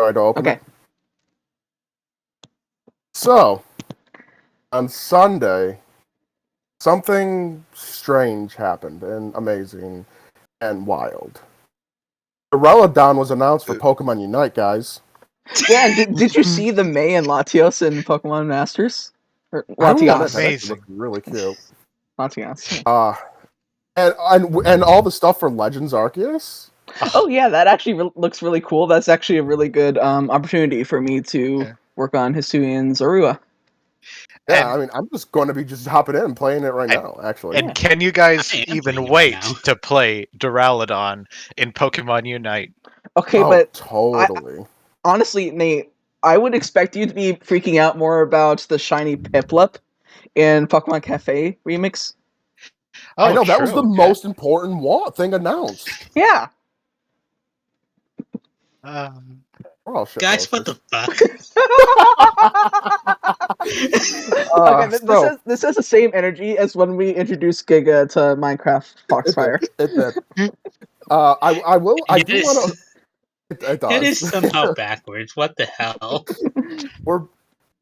Try to open Okay. it. So, on Sunday, something strange happened and amazing and wild. Duraludon was announced for Pokemon Unite, guys. Yeah, did you see the May and Latios in Pokemon Masters? Or I wanted that. Latios. That Amazing. looked really cute. Latios. And all the stuff for Legends Arceus. Oh yeah, that actually looks really cool. That's actually a really good opportunity for me to work on Hisuian Zorua. Yeah, And- I mean, I'm just going to be just hopping in and playing it right And- now, actually. And can you guys I am even playing it wait right now. to play Duraludon in Pokemon Unite? Okay, Oh, but totally. honestly, Nate, I would expect you to be freaking out more about the shiny Piplup in Pokemon Cafe Remix. Oh, I know, that was the true. most important thing announced. Yeah. We're all shit Guys, what the posters. fuck? Okay, So, this has the same energy as when we introduced Giga to Minecraft Foxfire. it did. I will. I It do is- want to. It does. It is somehow backwards. What the hell?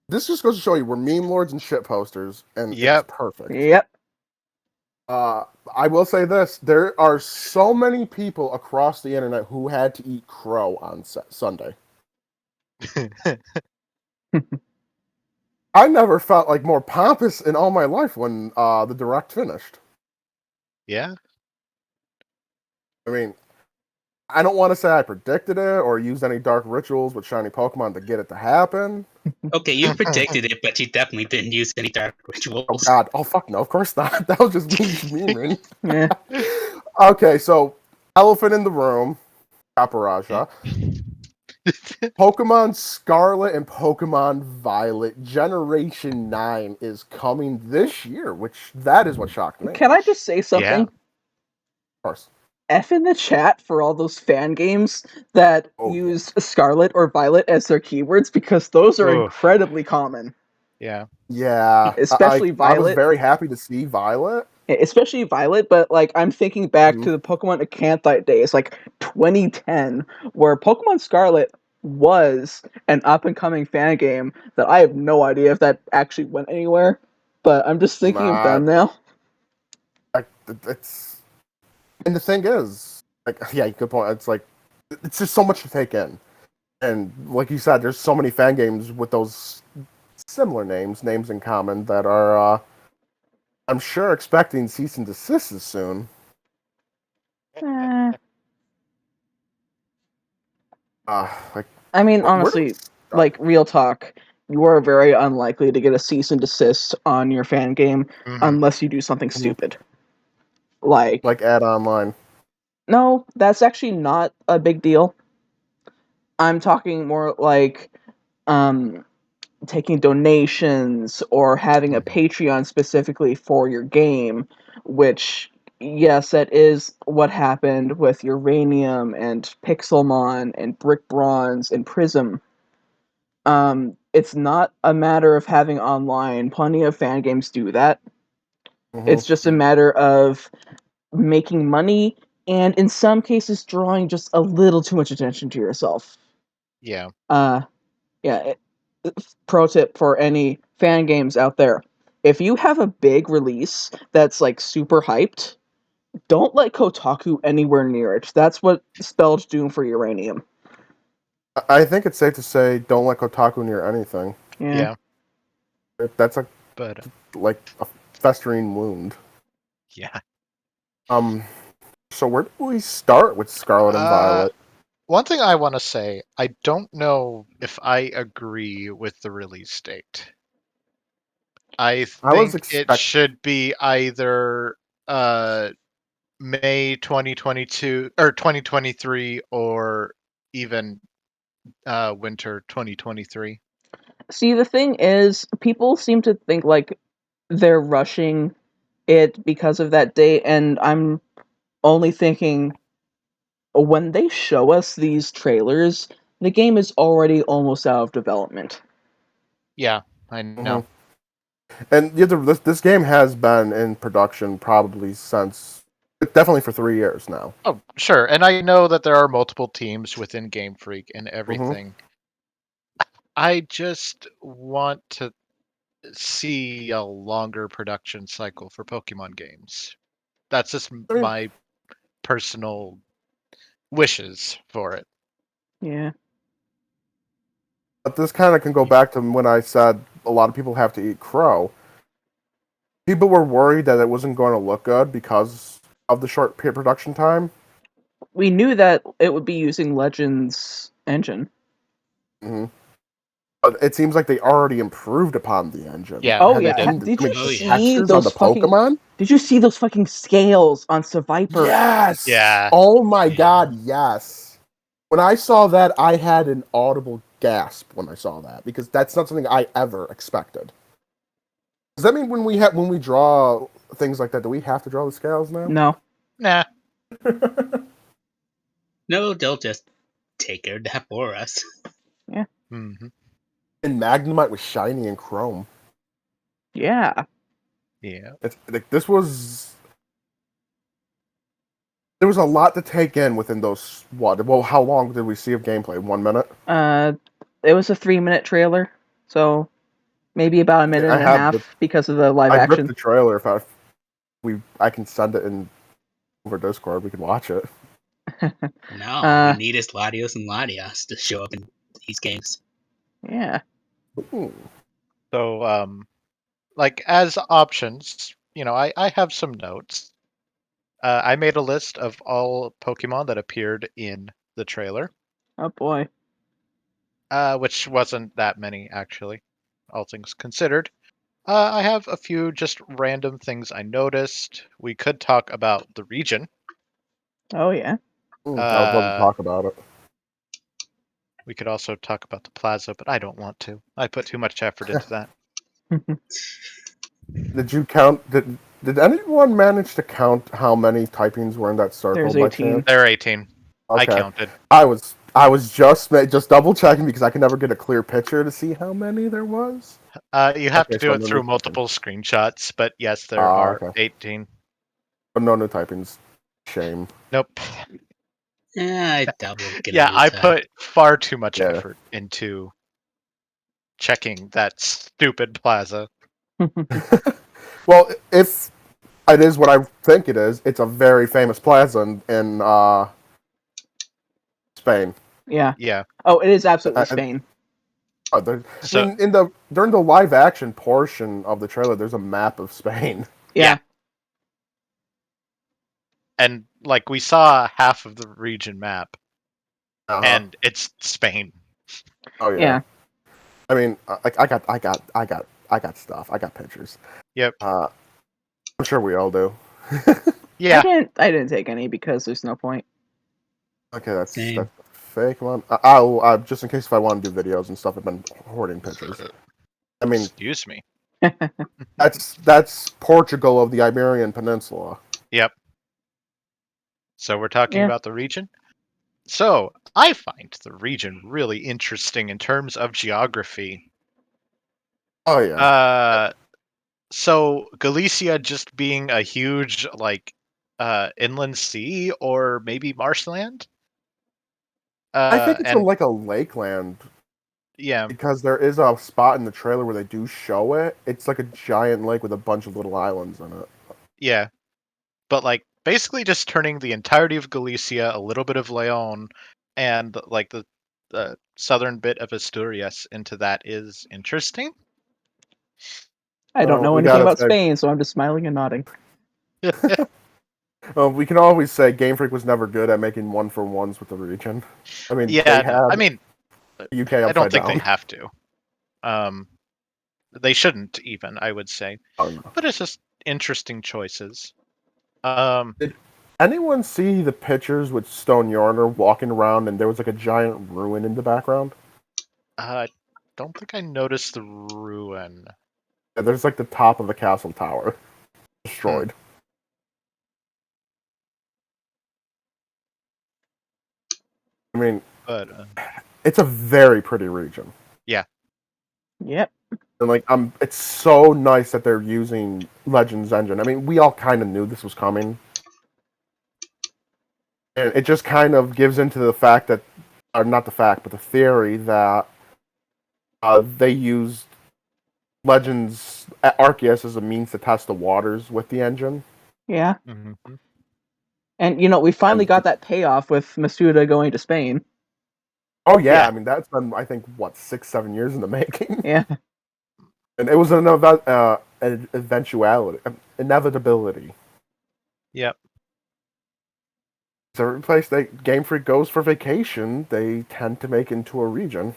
This just goes to show you we're meme lords and shit posters, and Yep. it's perfect. Yep. I will say this: there are so many people across the internet who had to eat crow on Sunday. I never felt like more pompous in all my life when the direct finished. Yeah. I mean, I don't want to say I predicted it or used any dark rituals with shiny Pokemon to get it to happen. Okay, you predicted it, but you definitely didn't use any dark rituals. Oh God! Oh fuck no! Of course not. That was just me memeing. Yeah. Okay, so elephant in the room, Caparaja. Pokemon Scarlet and Pokemon Violet Generation 9 is coming this year, which that is what shocked me. Can I just say something? Yeah. Of course. F in the chat for all those fan games that use Scarlet or Violet as their keywords, because those are Oof. incredibly common. Yeah. Yeah. Especially I Violet. was very happy to see Violet. Especially Violet, but like I'm thinking back Mhm. to the Pokemon Acanthite days, like 2010, where Pokemon Scarlet was an up-and-coming fan game that I have no idea if that actually went anywhere, but I'm just thinking of them now. It's and the thing is, like, yeah, good point. It's like it's just so much to take in, and like you said, there's so many fan games with those similar names in common that are, I'm sure, expecting cease and desists soon. Like, I mean, where do honestly, we start? like, real talk, you are very unlikely to get a cease and desist on your fan game unless you do something stupid. Like add online. No, that's actually not a big deal. I'm talking more like taking donations or having a Patreon specifically for your game, which, yes, that is what happened with Uranium and Pixelmon and Brick Bronze and Prism. It's not a matter of having online. Plenty of fan games do that. It's just a matter of making money and, in some cases, drawing just a little too much attention to yourself. Yeah. Yeah. Pro tip for any fan games out there: if you have a big release that's like super hyped, don't let Kotaku anywhere near it. That's what spelled doom for Uranium. I think it's safe to say don't let Kotaku near anything. Yeah. That's But like a festering wound. yeah. So where do we start with Scarlet and Violet? One thing I want to say, I don't know if I agree with the release date. I think it should be either May 2022 or 2023 or even winter 2023. See, the thing is, people seem to think like they're rushing it because of that date, and I'm only thinking when they show us these trailers, the game is already almost out of development. Yeah, I know. And this game has been in production probably since, definitely for 3 years now. Oh, sure. And I know that there are multiple teams within Game Freak and everything. I just want to see a longer production cycle for Pokemon games. That's just my personal wishes for it. Yeah. But this kind of can go back to when I said a lot of people have to eat crow. People were worried that it wasn't going to look good because of the short production time. We knew that it would be using Legends engine. Mm-hmm. But it seems like they already improved upon the engine. Yeah. Oh Have yeah. you seen Did you the see textures those on the fucking? Pokemon? Did you see those fucking scales on Seviper? Yes. Yeah. Oh my god, yes. When I saw that, I had an audible gasp when I saw that because that's not something I ever expected. Does that mean when we draw things like that, do we have to draw the scales now? No. Nah. No, they'll just take care of that for us. Yeah. Mm-hmm. And Magnemite was shiny and chrome. Yeah. Yeah. It's like there was a lot to take in within those. How long did we see of gameplay? 1 minute. It was a 3-minute trailer, so maybe about a minute and a half because of the live I action. ripped the trailer. I can send it in over Discord. We can watch it. No, all we need is Latios and Latias to show up in these games. Yeah. Ooh. So, like as options, I have some notes. I made a list of all Pokemon that appeared in the trailer. Oh boy. Which wasn't that many actually, all things considered. I have a few just random things I noticed. We could talk about the region. Oh yeah. I would love to talk about it. We could also talk about the plaza, but I don't want to. I put too much effort into that. Did you count? Did anyone manage to count how many typings were in that circle? There's by 18. chance? There are 18. Okay. I counted. I was just double checking because I can never get a clear picture to see how many there was. You have to do so it no through new multiple screenshots, but yes, there are okay. 18. But no new typings. Shame. Nope. Yeah, I doubt we'll get Yeah, a new I type. put far too much Yeah. effort into checking that stupid plaza. Well, if it is what I think it is, it's a very famous plaza in Spain. Yeah. Yeah. Oh, it is absolutely Spain. During the live action portion of the trailer, there's a map of Spain. Yeah. And like we saw half of the region map, and it's Spain. Oh yeah. Yeah. I mean, I got stuff. I got pictures. Yep. I'm sure we all do. Yeah. I didn't take any because there's no point. Okay, that's Same. fake one. I'll just in case if I want to do videos and stuff, I've been hoarding pictures. I mean, Excuse me. that's Portugal of the Iberian Peninsula. Yep. So we're talking about the region. So I find the region really interesting in terms of geography. Oh yeah. So Galicia just being a huge inland sea or maybe marshland. I think it's like a lakeland. Yeah. Because there is a spot in the trailer where they do show it. It's like a giant lake with a bunch of little islands in it. Yeah. But like basically just turning the entirety of Galicia, a little bit of Leon, and like the southern bit of Asturias into that is interesting. I don't know anything about Spain, so I'm just smiling and nodding. Well, we can always say Game Freak was never good at making 1-for-1s with the region. I mean, UK I don't think down. they have to. They shouldn't even, I would say. Oh, no. But it's just interesting choices. Did anyone see the pictures with Stone Yarner walking around and there was like a giant ruin in the background? I don't think I noticed the ruin. Yeah, there's like the top of the castle tower destroyed. I mean, But it's a very pretty region. Yeah. Yep. And like, it's so nice that they're using Legends engine. I mean, we all kind of knew this was coming, and it just kind of gives into the fact that, or not the fact, but the theory that They used Legends Arceus as a means to test the waters with the engine. Yeah. Mm-hmm. And we finally And got that payoff with Masuda going to Spain. oh yeah, Yeah. I mean that's been I think what 6-7 years in the making, Yeah. and it was an eventuality, inevitability. Yep. So every place Game Freak goes for vacation, they tend to make into a region.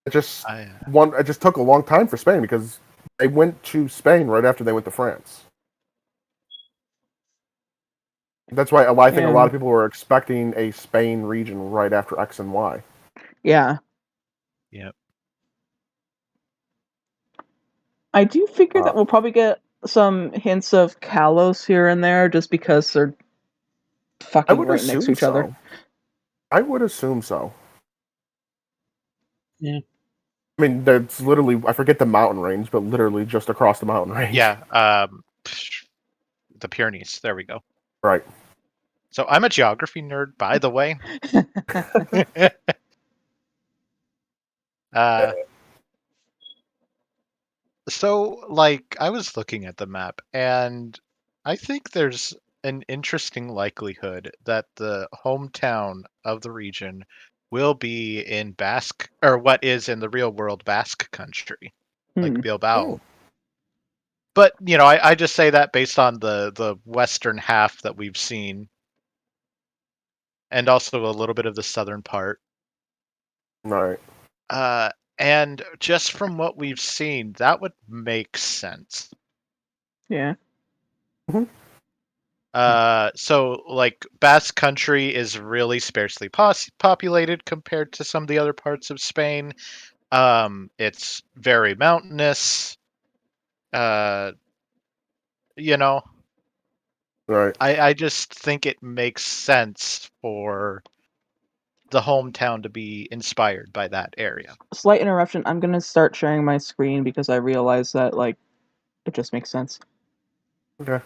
It just It just took a long time for Spain because they went to Spain right after they went to France. That's why I think a lot of people were expecting a Spain region right after X and Y. Yeah. Yep. I do figure that we'll probably get some hints of Kalos here and there just because they're fucking right next to each other. I would assume so. Yeah. I mean, that's literally, I forget the mountain range, but literally just across the mountain range. Yeah. The Pyrenees. There we go. Right. So I'm a geography nerd, by the way. So, like, I was looking at the map, and I think there's an interesting likelihood that the hometown of the region will be in Basque, or what is in the real world Basque country, like Bilbao. Oh. But, I just say that based on the western half that we've seen, and also a little bit of the southern part. Right. And just from what we've seen, that would make sense. Yeah. So like Basque Country is really sparsely populated compared to some of the other parts of Spain. It's very mountainous. You know, Right. I just think it makes sense for the hometown to be inspired by that area. Slight interruption. I'm gonna start sharing my screen because I realize that it just makes sense. Okay.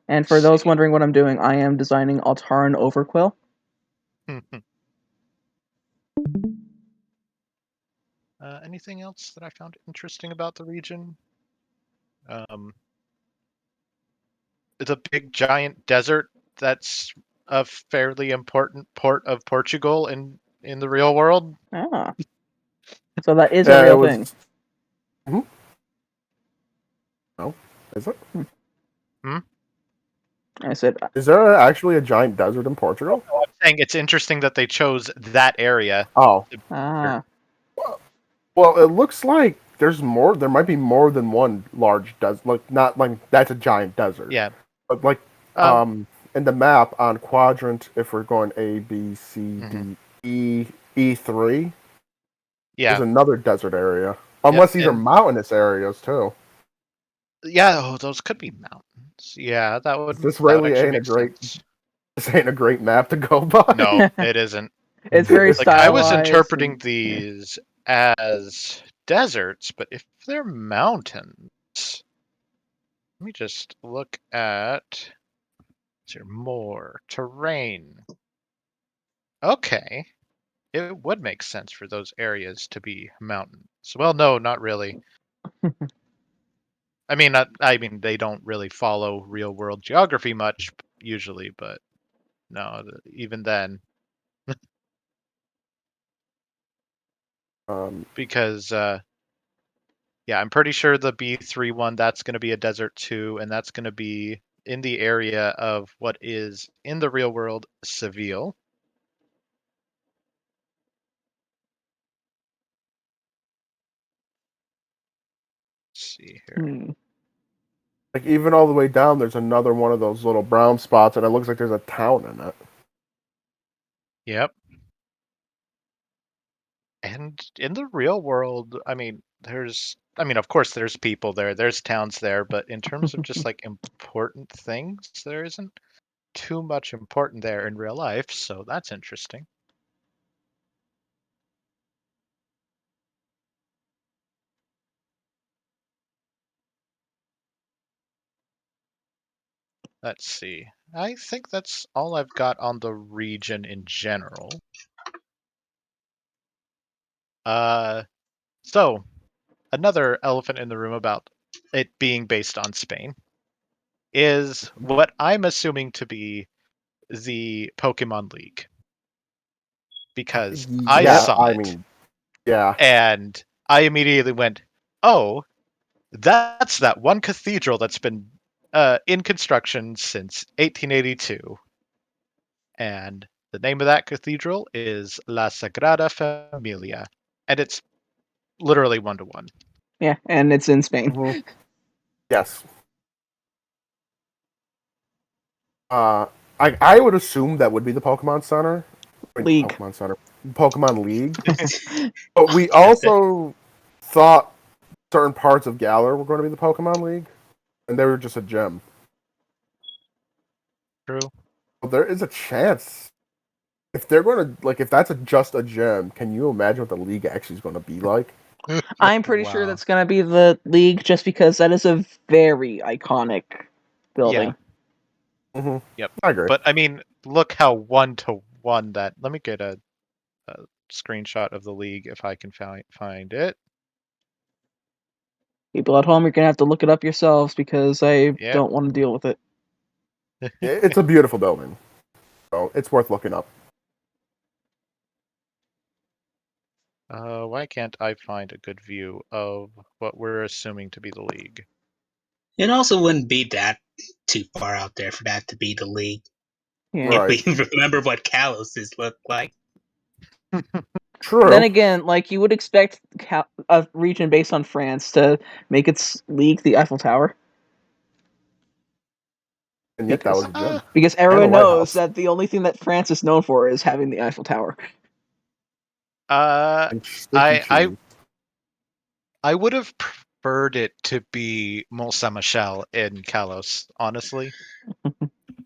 And for those wondering what I'm doing, I am designing Altaran Overquill. Anything else that I found interesting about the region? The big giant desert that's a fairly important port of Portugal in the real world. Ah. So that is a real thing. Hmm? No, is it? I said, is there actually a giant desert in Portugal? I'm saying it's interesting that they chose that area. Oh. Well, it looks like there's more. There might be more than one large desert. Like not like that's a giant desert. Yeah. But like in the map on quadrant, if we're going A, B, C, D, E, E3, there's another desert area. Unless these are mountainous areas too. Yeah, those could be mountains. Yeah, that would. This really ain't a great. Sense. This ain't a great map to go by. No, it isn't. It's very like I was stylized interpreting these as deserts, but if they're mountains, let me just look at. Is there more terrain? Okay, it would make sense for those areas to be mountains. Well, no, not really. I mean, they don't really follow real world geography much usually, but no, even then, because yeah, I'm pretty sure the B3 one that's going to be a desert too, and that's going to be in the area of what is in the real world Seville. Let's see here. Like even all the way down, there's another one of those little brown spots, and it looks like there's a town in it. Yep. And in the real world, I mean, of course, there's people there, there's towns there, but in terms of just like important things, there isn't too much important there in real life, so that's interesting. Let's see. I think that's all I've got on the region in general. So another elephant in the room about it being based on Spain is what I'm assuming to be the Pokemon League. Because I Yeah, saw I it, mean, yeah. and I immediately went, oh, that's that one cathedral that's been in construction since 1882. And the name of that cathedral is La Sagrada Familia. And it's literally 1-to-1. Yeah, and it's in Spain. Mhm. Yes. I would assume that would be the Pokemon Center. I mean, League. Pokemon Center. Pokemon League. But we also thought certain parts of Galar were going to be the Pokemon League, and they were just a gym. True. Well, there is a chance if they're going to if that's just a gym. Can you imagine what the league actually is going to be like? I'm pretty sure Wow. that's gonna be the League, just because that is a very iconic building. Mm-hmm. Yep. I agree. But I mean, look how 1-to-1 that. Let me get a screenshot of the league if I can find it. People at home, you're gonna have to look it up yourselves because I Yep. don't want to deal with it. It's a beautiful building, so it's worth looking up. Why can't I find a good view of what we're assuming to be the league? It also wouldn't be that too far out there for that to be the league. Yeah. Right. If we remember what Kalos look like. True. Then again, like you would expect a region based on France to make its league the Eiffel Tower, And yet that was a Uh, gym. because And a everyone knows lighthouse. that the only thing that France is known for is having the Eiffel Tower. And sticky cheese. I would have preferred it to be Mont Saint Michel in Kalos, honestly.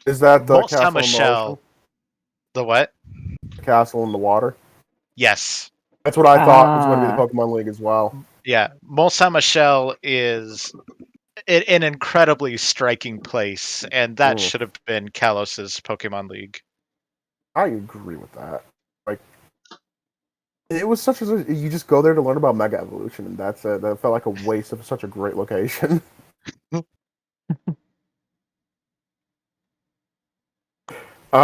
Is that the Mont Saint castle in the ocean? Michel. The what? The castle in the water? Yes. That's what I thought was going to be the Ah. Pokemon League as well. Yeah. Mont Saint Michel is an incredibly striking place, and that Mm. should have been Kalos's Pokemon League. I agree with that. Like, it was such a you just go there to learn about Mega Evolution, and that's it. That felt like a waste of such a great location.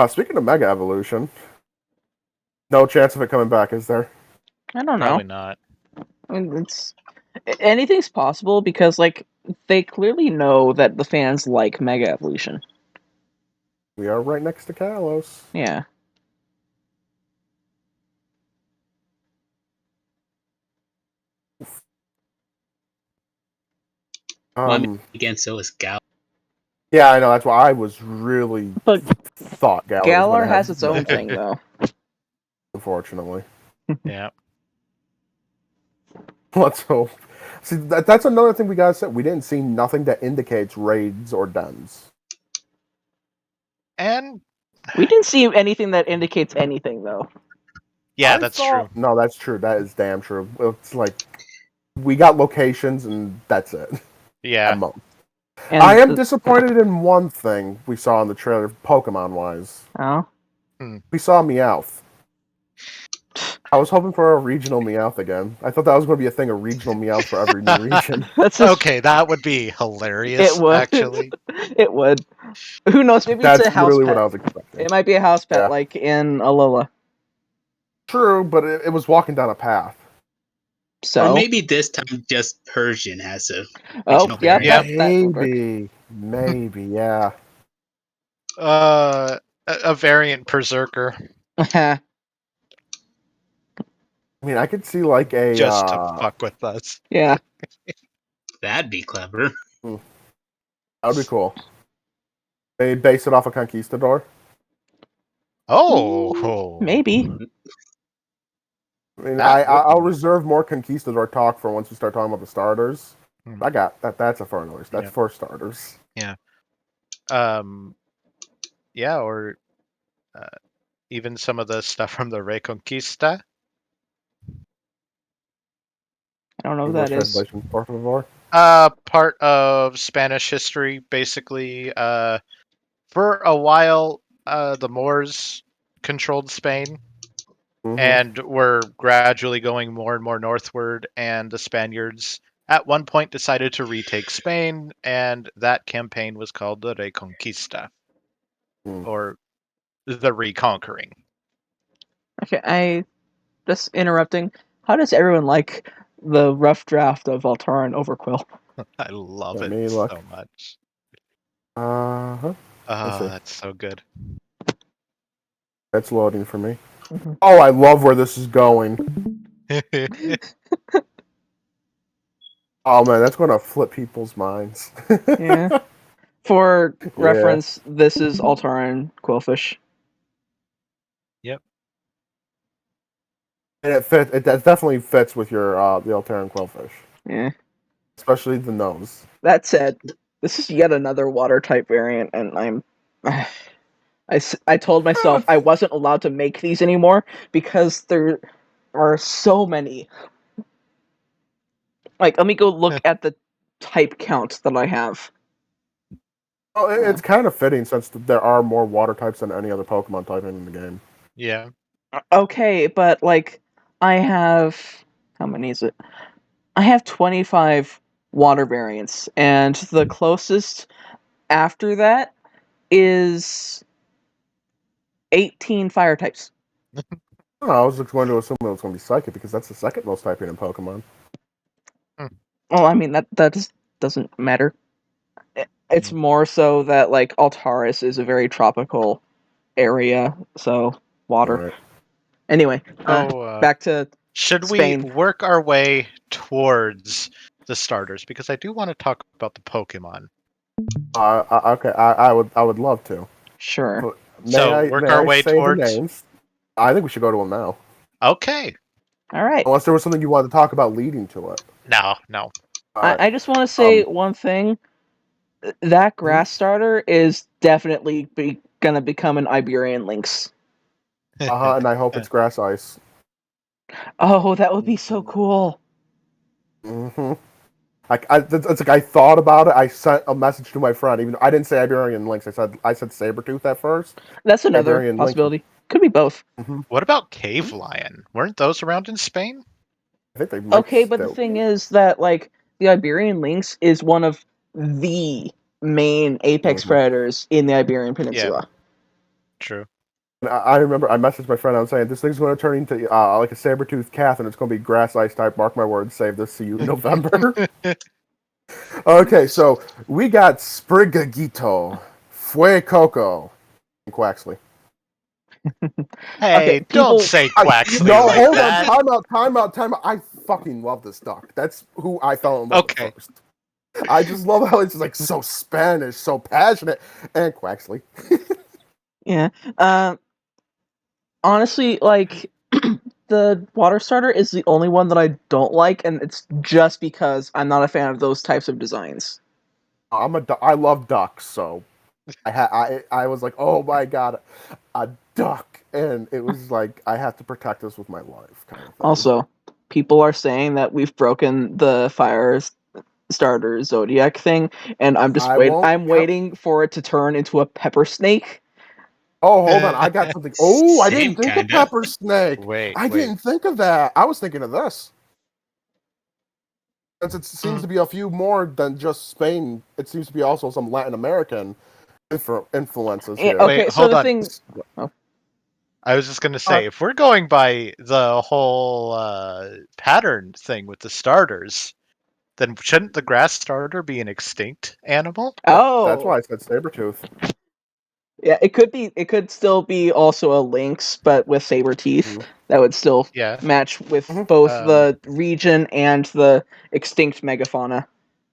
Speaking of Mega Evolution, no chance of it coming back, is there? I don't know. Probably not. I mean, it's anything's possible because like they clearly know that the fans like Mega Evolution. We are right next to Kalos. Yeah. Again, so is Gal. Yeah, I know. That's why I was really But thought Galar was Galar gonna has have its own thing though. unfortunately. Yeah. Let's hope. See, that's another thing we gotta say. We didn't see nothing that indicates raids or dens. And We didn't see anything that indicates anything though. yeah, that's true. No, that's true. That is damn true. It's like we got locations and that's it. Yeah. At most. And I am disappointed in one thing we saw in the trailer, Pokemon wise. Oh. We saw Meowth. I was hoping for a regional Meowth again. I thought that was going to be a thing, a regional Meowth for every new region. That's just, Okay, that would be hilarious. it would. Actually. It would. Who knows? Maybe That's it's a house literally pet. what I was expecting. It might be a house pet, Yeah. like in Alola. True, but it was walking down a path. So. Or maybe this time just Persian has a Oh, regional yeah, variant. that would work. Maybe, yeah. A variant Berserker I mean, I could see like a just to fuck with us. yeah. That'd be clever. that would be cool. They base it off a Conquistador. Oh, Maybe. I mean, That would I'll be- reserve more Conquistador talk for once we start talking about the starters. Hmm. I got that. That's a furnace. That's Yeah. for starters. Yeah, or even some of the stuff from the Reconquista. I don't know what English that is. translation, por favor. Part of Spanish history, basically. For for a while, the Moors controlled Spain, and were gradually going more and more northward, and the Spaniards at one point decided to retake Spain, and that campaign was called the Reconquista, or the Reconquering. Okay, I just interrupting. How does everyone like the rough draft of Altara and Overquill? I love Let it me look. so much. Let's see. That's so good. It's loading for me. Oh, I love where this is going. Oh man, that's going to flip people's minds. Yeah. For Yeah. reference, this is Altara and Quillfish. Yep. And it definitely fits with your the Alteran Quillfish. Yeah. Especially the nose. That said, this is yet another water type variant, and I told myself I wasn't allowed to make these anymore because there are so many. Like, let me go look at the type count that I have. Oh, it's kind of fitting since there are more water types than any other Pokemon type in the game. Yeah. Okay, but like, I have how many is it? I have 25 water variants, and the closest after that is 18 fire types. Oh, I was just going to assume it was going to be Psychic because that's the second most typing in Pokemon. Well, I mean that just doesn't matter. It's more so that like Altaris is a very tropical area, so water. Right. Anyway, Oh, back to should Spain. we work our way towards the starters? Because I do want to talk about the Pokemon. Okay, I would love to. Sure. But So work our way say towards. the names? I think we should go to them now. Okay. All right. Unless there was something you wanted to talk about leading to it. No. I just want to say one thing. That grass starter is definitely gonna become an Iberian Lynx. And I hope it's grass ice. Oh, that would be so cool. Mm-hmm. It's like I thought about it. I sent a message to my friend. Even I didn't say Iberian Lynx. I said Sabretooth at first. That's another Iberian possibility. Lynx. Could be both. Mm-hmm. What about Cave Lion? Weren't those around in Spain? I think they might. Okay, but the thing is that like the Iberian Lynx is one of the main apex predators in the Iberian Peninsula. Yeah. True. I remember I messaged my friend. I was saying this thing's going to turn into like a saber-toothed cat, and it's going to be grass ice type. Mark my words. Save this. See you in November. Okay, so we got Sprigagito, Fuecoco, and Quaxley. Hey, Okay, don't say Quaxley No, like hold that. on. Time out. I fucking love this duck. That's who I fell in love with first. I just love how it's like so Spanish, so passionate, and Quaxley. Yeah. Honestly, like the water starter is the only one that I don't like, and it's just because I'm not a fan of those types of designs. I love ducks, so I was like, oh my god, a duck, and it was like I have to protect this with my life. Kind of thing. Also, people are saying that we've broken the fire starter zodiac thing, and I'm just waiting for it to turn into a pepper snake. Oh, hold on. I got something. Oh, I didn't think of pepper snake. I didn't think of that. I was thinking of this. Since it seems to be a few more than just Spain, it seems to be also some Latin American influences here. Okay, Wait, so hold the on. thing... I was just going to say, if we're going by the whole pattern thing with the starters, then shouldn't the grass starter be an extinct animal? Oh, that's why I said Sabretooth. Yeah, it could still be also a lynx, but with saber teeth. That would still match with both the region and the extinct megafauna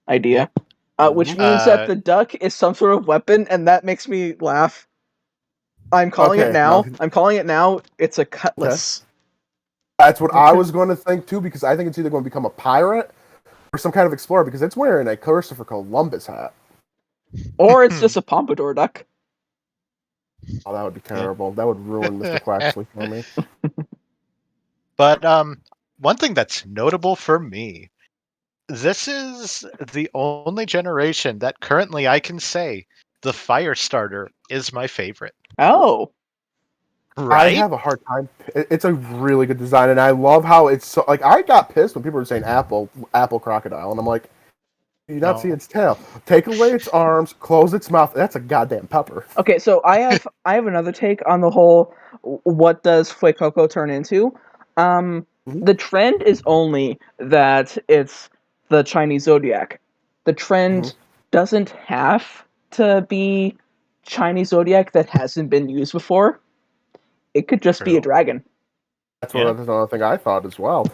idea. Which means that the duck is some sort of weapon, and that makes me laugh. I'm calling it now. I'm calling it now. It's a cutlass. Okay. That's what I was going to think too, because I think it's either going to become a pirate or some kind of explorer, because it's wearing a Christopher Columbus hat. Or it's just a pompadour duck. Oh, that would be terrible. That would ruin Mr. Quaxley for me. But one thing that's notable for me, this is the only generation that currently I can say the fire starter is my favorite. Oh. Right? I have a hard time. It's a really good design, and I love how it's so. Like, I got pissed when people were saying apple crocodile, and I'm like, do you not see its tail? Take away its arms, close its mouth. That's a goddamn pepper. Okay, so I have another take on the whole. What does Fuecoco turn into? The trend is only that it's the Chinese zodiac. The trend doesn't have to be Chinese zodiac that hasn't been used before. It could just be a dragon. That's another thing I thought as well.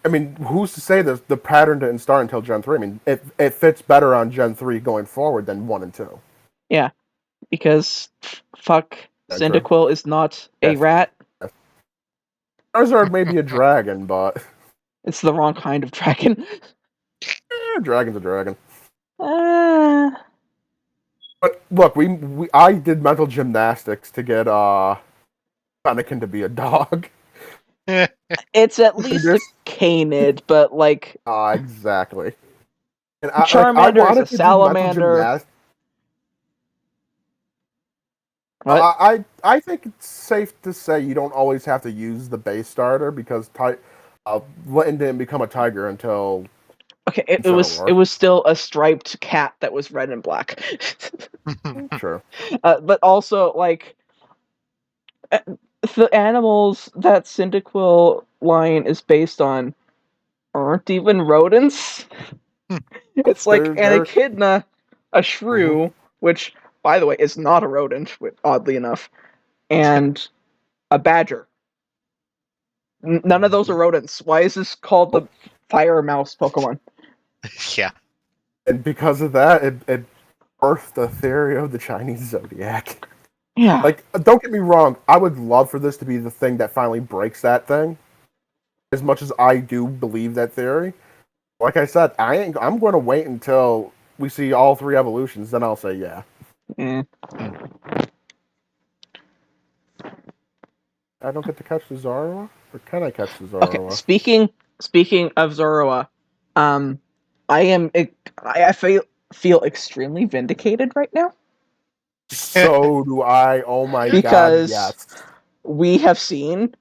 I mean, who's to say that the pattern didn't start until Gen 3? I mean, it fits better on Gen 3 going forward than 1 and 2. Yeah, because fuck, Cyndaquil is not a rat. Charizard may be a dragon, but it's the wrong kind of dragon. Dragon's a dragon. But look, I did mental gymnastics to get Fennekin to be a dog. It's at least a canid, but like exactly. And Charmander is a salamander. I think it's safe to say you don't always have to use the base starter because Litten didn't become a tiger until. Okay, it was still a striped cat that was red and black. Sure. But also, like, the animals that Cyndaquil line is based on aren't even rodents. It's like an echidna, a shrew, which, by the way, is not a rodent, oddly enough, and a badger. None of those are rodents. Why is this called the fire mouse Pokemon? Yeah. And because of that, it birthed the theory of the Chinese zodiac. Yeah. Like, don't get me wrong, I would love for this to be the thing that finally breaks that thing. As much as I do believe that theory. Like I said, I'm going to wait until we see all 3 evolutions, then I'll say yeah. I don't get to catch the Zorua? Or can I catch the Zorua? Okay, speaking of Zorua, I feel extremely vindicated right now. So do I. Oh my god, yes. We have seen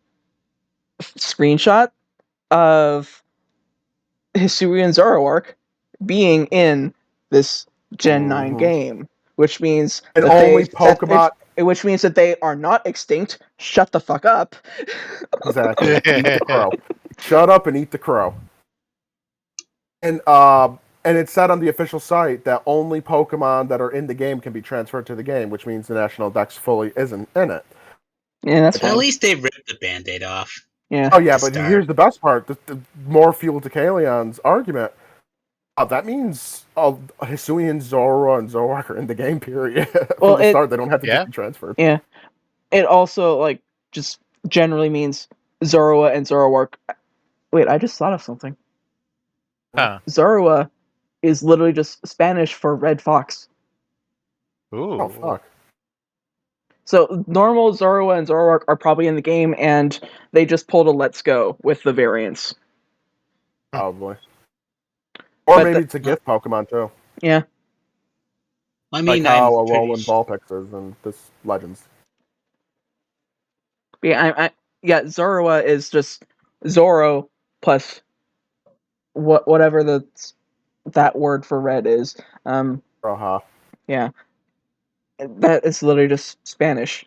screenshot of Hisuian Zoroark being in this Gen 9 game, which means which means that they are not extinct. Shut the fuck up. Exactly. Eat the crow. Shut up and eat the crow. And it said on the official site that only Pokemon that are in the game can be transferred to the game, which means the National Dex fully isn't in it. Yeah, that's fine. At least they ripped the Band-Aid off. Yeah. Oh yeah, but here's the best part: the more fuel to Kaleon's argument. That means Hisuian, Zorua, and Zoroark are in the game. Period. From the start, they don't have to get transferred. Yeah. It also just generally means Zorua and Zoroark. Wait, I just thought of something. Zorua is literally just Spanish for red fox. Ooh. Oh fuck. So normal Zorua and Zoroark are probably in the game, and they just pulled a Let's Go with the variants. Probably. Or maybe it's a gift Pokemon too. Yeah. I mean, like how Alolan Vulpix is in this Legends. Yeah, Zorua is just Zoro plus whatever that word for red is. Roja. Yeah. That is literally just Spanish.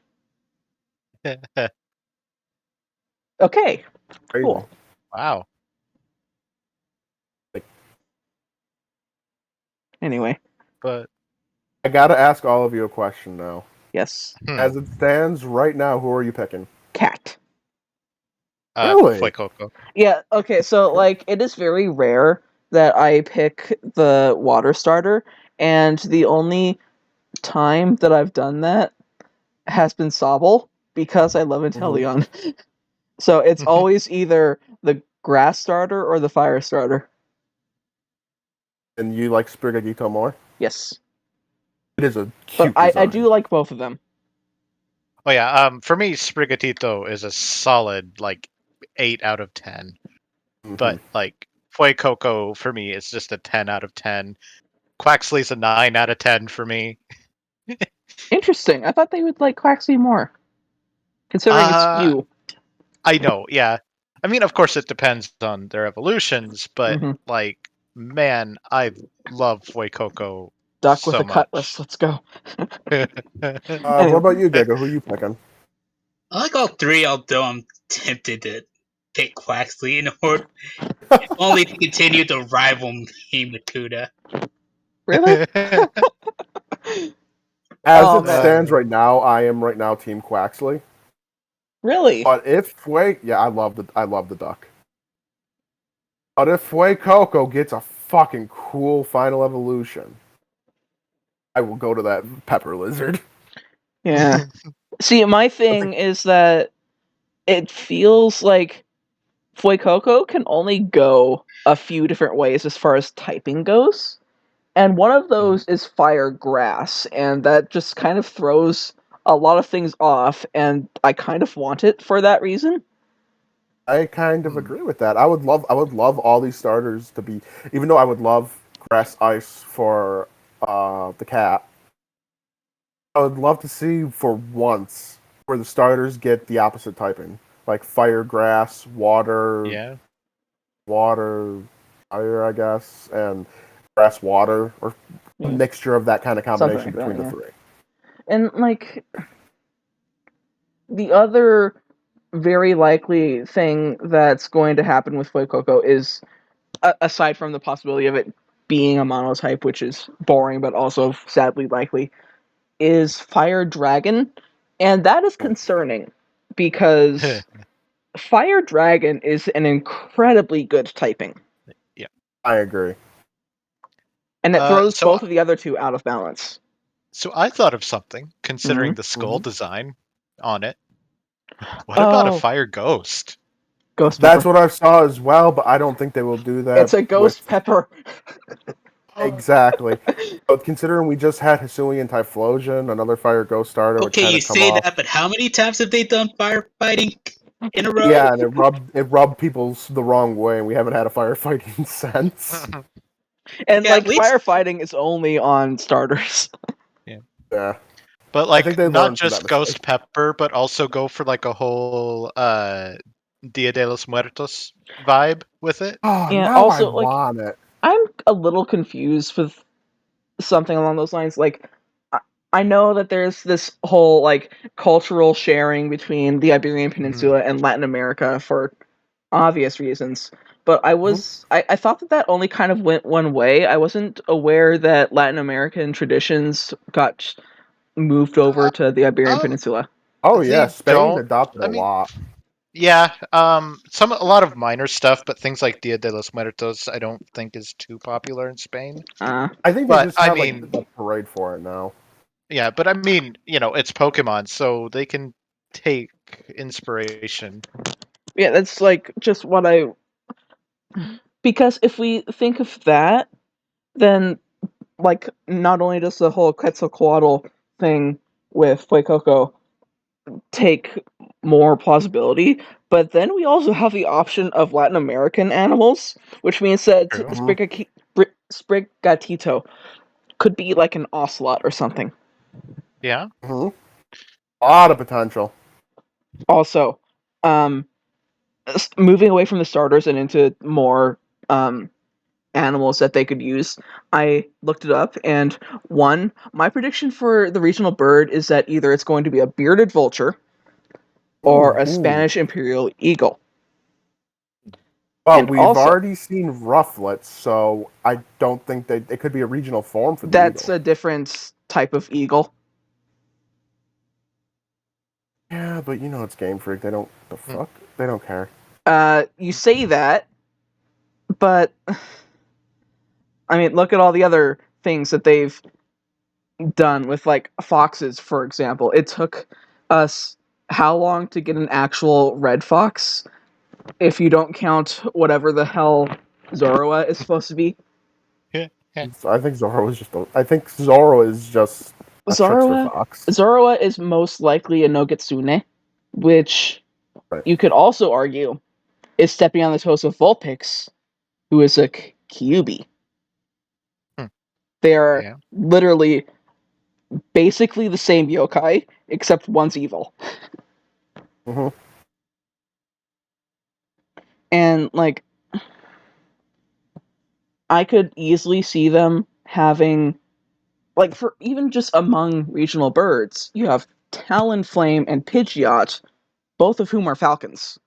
Okay. Crazy. Cool. Wow. Anyway. But I gotta ask all of you a question now. Yes. As it stands right now, who are you picking? Cat. Really? Fuecoco. Yeah, okay, so it is very rare that I pick the water starter, and the only time that I've done that has been Sobble, because I love Inteleon. So it's always either the grass starter or the fire starter. And you like Sprigatito more? Yes. It is a cute But design. I do like both of them. Oh yeah, for me, Sprigatito is a solid 8 out of 10. But Fuecoco for me is just a 10 out of 10. Quaxley's a 9 out of 10 for me. Interesting. I thought they would like Quaxly more, considering it's you. I know, yeah. I mean, of course, it depends on their evolutions, but like, man, I love Fuecoco Duck with so a cutlass. much. Let's go. What about you, Giga? Who are you picking? I like all three, although I'm tempted to pick Quaxley in order only to continue the rival me with Kuda. Really? As Oh it man, stands right now, I am right now Team Quaxley. really? But if I love the duck. But if Fuecoco gets a fucking cool final evolution, I will go to that pepper lizard. Yeah. See, my thing is that it feels like Fuecoco can only go a few different ways as far as typing goes. And one of those is fire grass, and that just kind of throws a lot of things off, and I kind of want it for that reason. I kind of agree with that. I would love all these starters to be, even though I would love grass ice for the cat. I would love to see for once where the starters get the opposite typing, like fire, grass, water, fire, I guess, and grass, water, or a mixture of that kind of combination between the three. And like the other very likely thing that's going to happen with Fuecoco is, aside from the possibility of it being a monotype, which is boring but also sadly likely, is Fire Dragon, and that is concerning because Fire Dragon is an incredibly good typing. Yeah, I agree. And it throws both of the other two out of balance. So I thought of something, considering the skull design on it. What about a fire ghost? Ghost That's pepper. what I saw as well, but I don't think they will do that. It's a ghost pepper. Exactly. But considering we just had Hisui and Typhlosion, another fire ghost starter, which Okay, kind you of come say off. that, but how many times have they done firefighting in a row? Yeah, and it rubbed people the wrong way, and we haven't had a firefighting since. And like firefighting is only on starters. Yeah. But I think like they not learned from that just Ghost Pepper, but also go for like a whole Dia de los Muertos vibe with it. Oh, Yeah, now also, I like, want it. I'm a little confused with something along those lines. Like, I know that there's this whole like cultural sharing between the Iberian Peninsula and Latin America for obvious reasons. But I thought that only kind of went one way. I wasn't aware that Latin American traditions got moved over to the Iberian Peninsula. Oh yeah, Spain adopted a lot. Yeah, a lot of minor stuff, but things like Dia de los Muertos, I don't think is too popular in Spain. I think they just have like a parade for it now. Yeah, but I mean, it's Pokemon, so they can take inspiration. Yeah, that's like just what I. Because if we think of that, then like not only does the whole Quetzalcoatl thing with Fuecoco take more plausibility, but then we also have the option of Latin American animals, which means that Sprigatito could be like an ocelot or something. Yeah. A lot of potential. Also, moving away from the starters and into more animals that they could use, I looked it up, and my prediction for the regional bird is that either it's going to be a bearded vulture or a Spanish imperial eagle. Well, we've already seen rufflets, so I don't think that it could be a regional form for the That's eagle. a different type of eagle. Yeah, but it's Game Freak. They don't They don't care. You say that, but I mean, look at all the other things that they've done with like foxes, for example. It took us how long to get an actual red fox, if you don't count whatever the hell Zorua is supposed to be. I think Zorua is just. I think Zorua is just a trickster fox. Zorua is most likely a Nogitsune, which you could also argue is stepping on the toes of Vulpix, who is a Kyuubi. They are literally basically the same yokai, except one's evil. Mm-hmm. And, like, I could easily see them having, like, for even just among regional birds, you have Talonflame and Pidgeot, both of whom are falcons.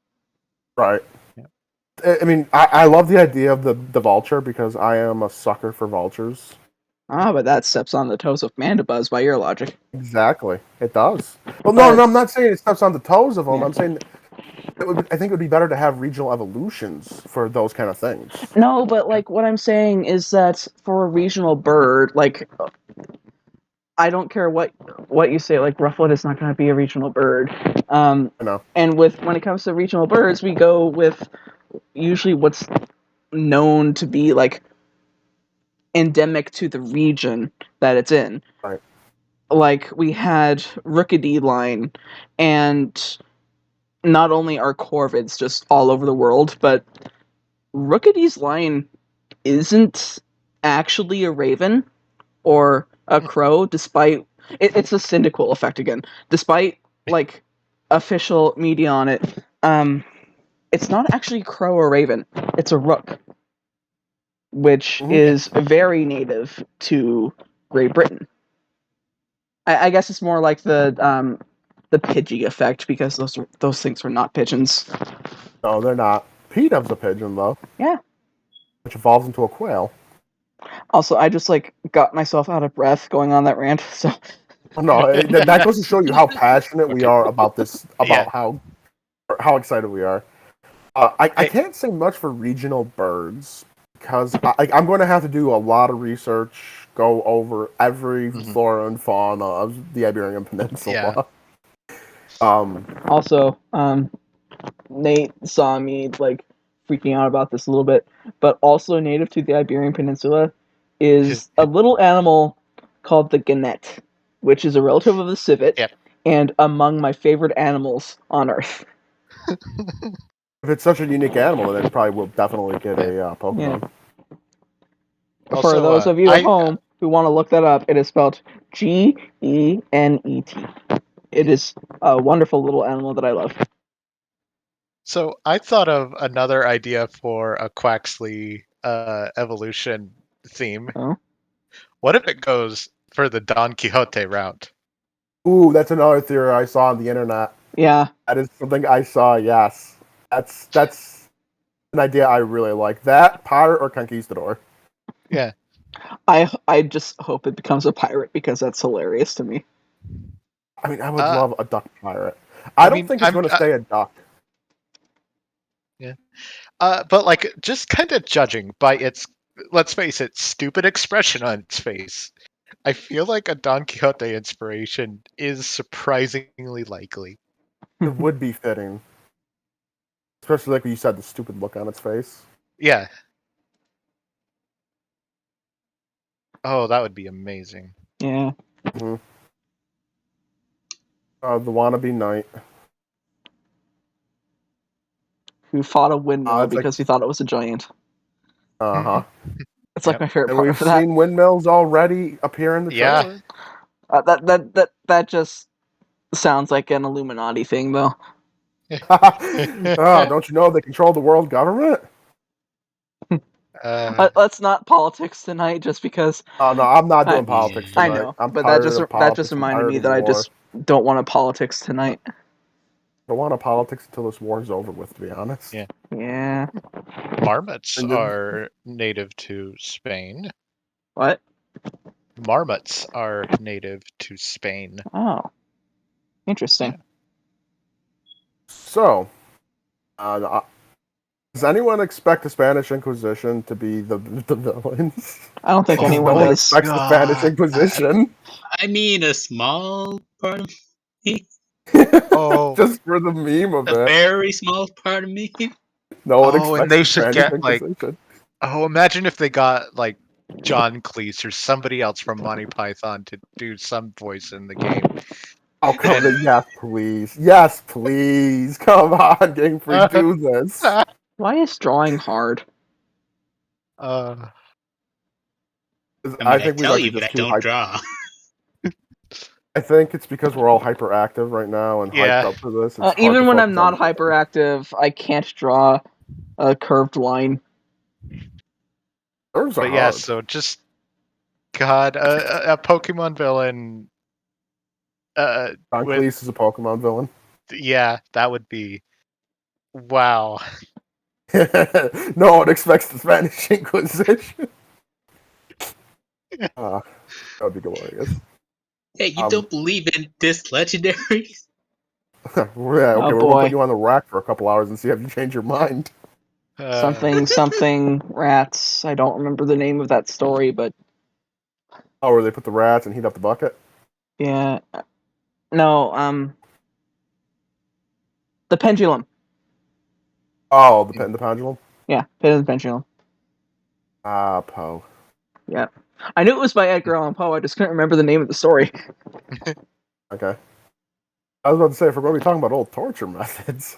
Right. Yeah. I mean, I love the idea of the vulture because I am a sucker for vultures. Ah, but that steps on the toes of Mandibuzz by your logic. Exactly, it does. Well, But- no, I'm not saying it steps on the toes of them. Yeah. I'm saying I think it would be better to have regional evolutions for those kind of things. No, but, like, what I'm saying is that for a regional bird, like, I don't care what you say, like, Rufflet is not going to be a regional bird. I know. And when it comes to regional birds, we go with usually what's known to be, like, endemic to the region that it's in. Right. Like, we had Rookidee line, and not only are corvids just all over the world, but Rookidee's line isn't actually a raven or a crow, despite it's a Cyndaquil effect again. Despite, like, official media on it, it's not actually crow or raven. It's a rook, which is very native to Great Britain. I guess it's more like the Pidgey effect, because those things are not pigeons. No, they're not. P-Dub's a pigeon though. Yeah. Which evolves into a quail. Also, I just, like, got myself out of breath going on that rant, so... No, that goes to show you how passionate we are about this, about how excited we are. I can't say much for regional birds because I'm going to have to do a lot of research, go over every flora and fauna of the Iberian Peninsula. Also, Nate saw me, like, freaking out about this a little bit, but also native to the Iberian Peninsula is a little animal called the gannet, which is a relative of the civet, and among my favorite animals on Earth. If it's such a unique animal, then it probably will definitely get a Pokemon. Yeah. Also, For those of you at home who want to look that up, it is spelled Genet. It is a wonderful little animal that I love. So I thought of another idea for a Quaxley evolution theme. Oh? What if it goes for the Don Quixote route? Ooh, that's another theory I saw on the internet. Yeah. That is something I saw, yes. That's an idea I really like. That, pirate or conquistador. Yeah. I just hope it becomes a pirate, because that's hilarious to me. I mean, I would love a duck pirate. I don't mean, think it's going to stay a duck. Yeah. But, like, just kind of judging by its, let's face it, stupid expression on its face, I feel like a Don Quixote inspiration is surprisingly likely. It would be fitting. Especially like when you said the stupid look on its face. Yeah. Oh, that would be amazing. Yeah. Mm-hmm. The wannabe knight. Who fought a windmill It's because he thought it was a giant. Uh-huh. It's like my favorite And part we've of that. seen windmills already appear in the trailer. That just sounds like an Illuminati thing, though. Oh, don't you know they control the world government? Let's not politics tonight, just because. Oh no, I'm not doing politics tonight. I know, I'm but tired that of just politics. reminded I'm me tired that of I war. just don't want a politics tonight. I don't want a politics until this war is over with, to be honest. Yeah. Yeah. Marmots are native to Spain. What? Marmots are native to Spain. Oh. Interesting. Yeah. So, does anyone expect the Spanish Inquisition to be the villains? I don't think anyone No one does. expects the Spanish Inquisition. I mean, a small part of me. Oh. Just for the meme of A it. very small part of me. No one Oh, and expects they the should Spanish get, like- Inquisition. Oh, imagine if they got, like, John Cleese or somebody else from Monty Python to do some voice in the game. Oh, come on. Yes, please. Yes, please. Come on, Game Freak, do this. Why is drawing hard? I I think we tell might you, be but I just too don't hyped. draw. I think it's because we're all hyperactive right now and hyped Yeah. up for this. It's hard Even to when I'm focus on not hyperactive, I can't draw a curved line. Curves are But yeah, hard. so just God, a Pokemon villain. Don With Cleese is a Pokemon villain. yeah, that would be wow. No one expects the Spanish Inquisition. That would be glorious. Hey, you don't believe in this legendaries? Yeah, okay, Oh we're gonna put boy. you on the rack for a couple hours and see if you change your mind. Something rats. I don't remember the name of that story, but Oh, where they put the rats and heat up the bucket? yeah. No, the pendulum. Oh, the pendulum? Yeah, Pit of the Pendulum. Ah, Poe. Yeah. I knew it was by Edgar Allan Poe, I just couldn't remember the name of the story. Okay. I was about to say, if we're going to be talking about old torture methods,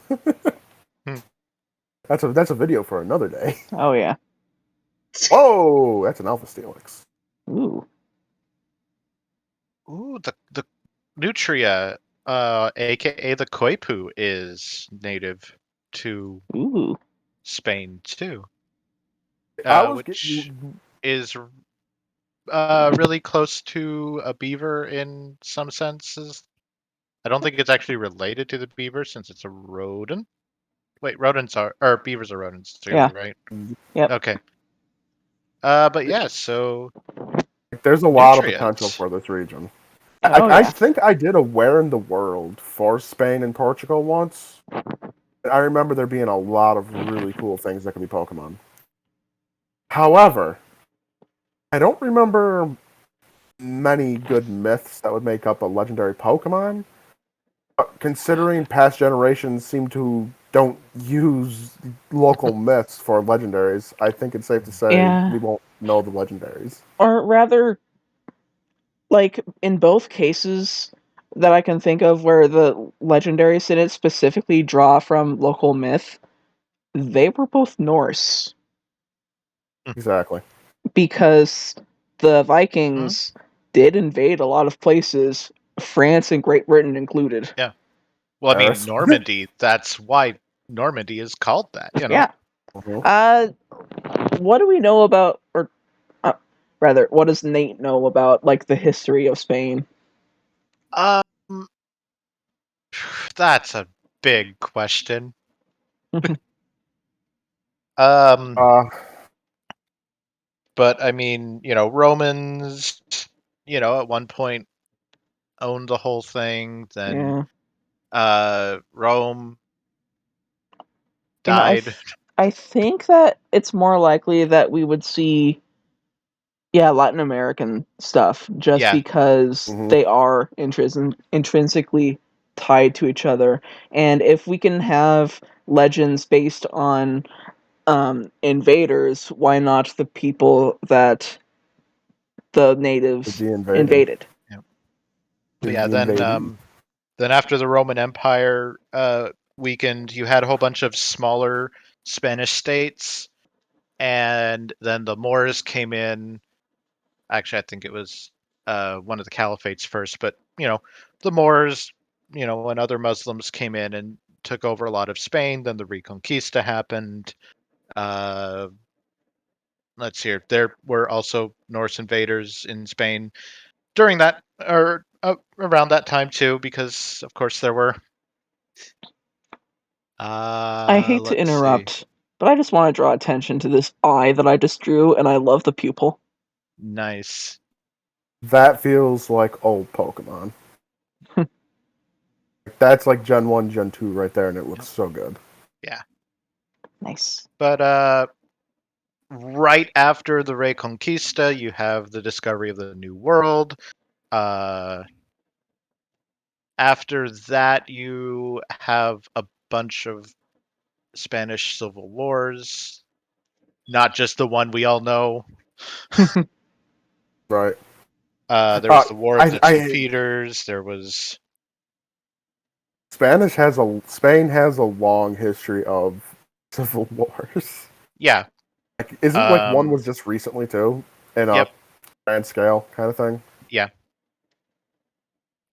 that's a video for another day. Oh yeah. Whoa, that's an Alpha Steelix. Ooh. Ooh, the Nutria, aka the Koipu, is native to Ooh. Spain too, I was which getting... is really close to a beaver in some senses. I don't think it's actually related to the beaver since it's a rodent. Wait, beavers are rodents too, Yeah. right? Yep. Okay. But yeah, so There's a lot of potential Nutrients. for this region. Oh I yeah. think I did a Where in the World for Spain and Portugal once. I remember there being a lot of really cool things that could be Pokemon. However, I don't remember many good myths that would make up a legendary Pokemon. But considering past generations seem to don't use local myths for legendaries, I think it's safe to say Yeah. we won't know the legendaries. Or rather, like in both cases that I can think of where the legendaries in it specifically draw from local myth, they were both Norse. Exactly. Because the Hmm? Vikings did invade a lot of places, France and Great Britain included. Yeah. Well, I mean, Paris. Normandy, that's why Normandy is called that, you know? Yeah. Mhm. What do we know about, or rather, what does Nate know about, like, the history of Spain? Um, that's a big question. Um, Uh, but I mean, Romans, at one point owned the whole thing. Then, Yeah. Rome You know, died. I think that it's more likely that we would see, yeah, Latin American stuff, just Yeah. because mhm. they are intrinsically tied to each other. And if we can have legends based on invaders, why not the people that the natives The invading. invaded? Yeah. But The yeah, then invading. then after the Roman Empire weakened, you had a whole bunch of smaller Spanish states, and then the Moors came in. Actually, I think it was one of the caliphates first, but the Moors, and other Muslims came in and took over a lot of Spain. Then the Reconquista happened. Uh, let's see here. There were also Norse invaders in Spain during that or around that time too, because of course there were. I hate to Let's see. interrupt, but I just want to draw attention to this eye that I just drew, and I love the pupil. Nice. That feels like old Pokemon. That's like Gen 1, Gen 2 right there, and it looks so good. Yeah. Nice. But right after the Reconquista, you have the discovery of the New World. Uh, after that, you have a bunch of Spanish civil wars, not just the one we all know. Right. There was the War of the Two I Peters. There was Spain has a long history of civil wars. yeah. Like, isn't like one was just recently too in a Yep. grand scale kind of thing? Yeah.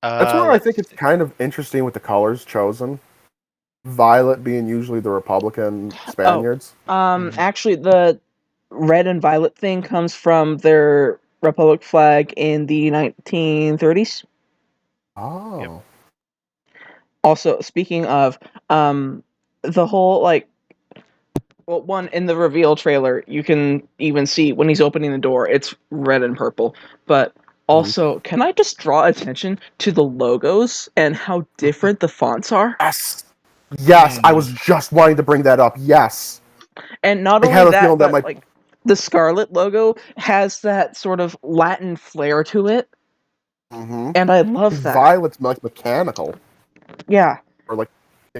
That's where I think let's it's kind of interesting with the colors chosen. Violet being usually the Republican Spaniards. Actually, the red and violet thing comes from their Republic flag in the 1930s. Oh. Yep. Also, speaking of, the whole, like, well, one, in the reveal trailer, you can even see when he's opening the door, it's red and purple. But also, can I just draw attention to the logos and how different the fonts are? Yes. Yes, I was just wanting to bring that up. Yes. And not I only have a that, feeling that but might. like the Scarlet logo has that sort of Latin flair to it, Mm-hmm. and I love that. Violet's like mechanical Yeah, or like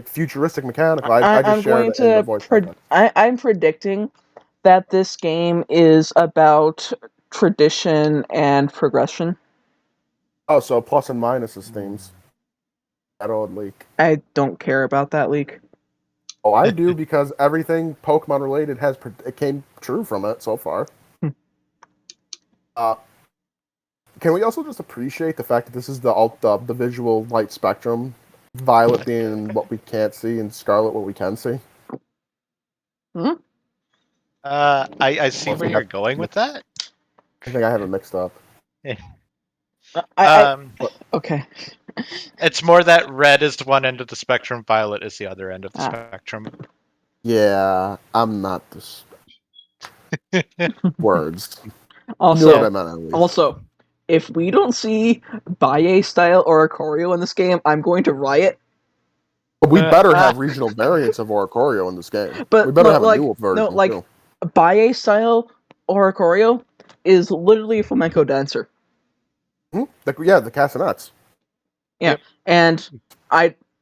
futuristic mechanical. I just I'm shared going it in the to. voice message. I'm predicting that this game is about tradition and progression. Oh, so plus and minuses themes. That old leak. I don't care about that leak. Oh, I do because everything Pokemon related it came true from it so far. Uh, can we also just appreciate the fact that this is the visual light spectrum, Violet being what we can't see and Scarlet what we can see? Hmm? I see Well, where you're going with that. I think I have it mixed up. I Um, okay. it's more that red is one end of the spectrum, violet is the other end of the Ah. spectrum. Yeah, I'm not this words. Knew Also, what I meant at least. Also, if we don't see Baye style Oricorio in this game, I'm going to riot. But we better have regional variants of Oricorio in this game. But We better have a like, new version no, like too. Baye style Oricorio is literally a flamenco dancer. The castanets. Yeah, Yep. and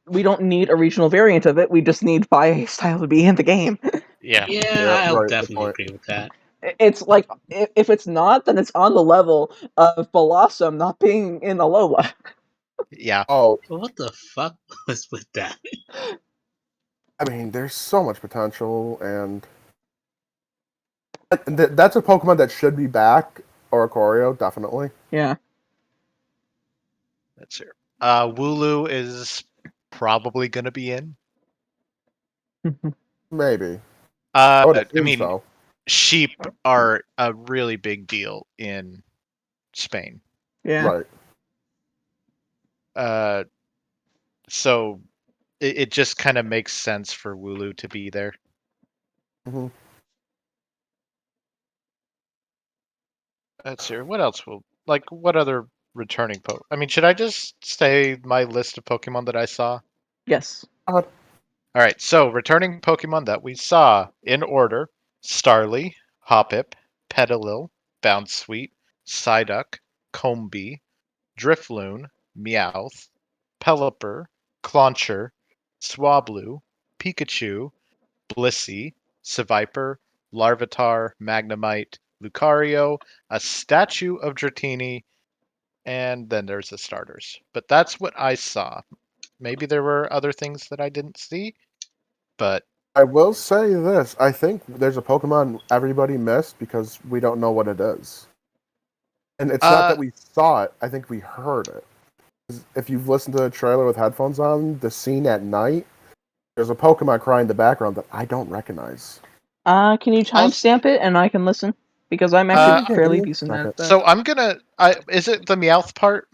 we don't need a regional variant of it. We just need Baye style to be in the game. Yeah. Yeah, I'll right, good definitely point. agree with that. It's like if it's not, then it's on the level of Blossom not being in Alola. Yeah. Oh, But what the fuck was with that? I mean, there's so much potential, and that's a Pokemon that should be back. Oricorio, definitely. Yeah. That's here. Wooloo is probably gonna be in. Maybe. I would I assume mean, so. sheep are a really big deal in Spain. Yeah. Right. So it just kind of makes sense for Wooloo to be there. Mm-hmm. Let's see. What else will what other returning I mean, should I just say my list of Pokemon that I saw? Yes. All right. So returning Pokemon that we saw in order: Starly, Hoppip, Petalil, Bounsweet, Psyduck, Combee, Drifloon, Meowth, Pelipper, Clauncher, Swablu, Pikachu, Blissey, Seviper, Larvitar, Magnemite, Lucario, a statue of Dratini, and then there's the starters. But that's what I saw. Maybe there were other things that I didn't see, but I will say this. I think there's a Pokemon everybody missed because we don't know what it is. And it's not that we saw it, I think we heard it. If you've listened to the trailer with headphones on, the scene at night, there's a Pokemon crying in the background that I don't recognize. Can you timestamp it and I can listen? Because I'm actually Yeah, fairly give me a decent at second. that. so I'm gonna. Is it the Meowth part?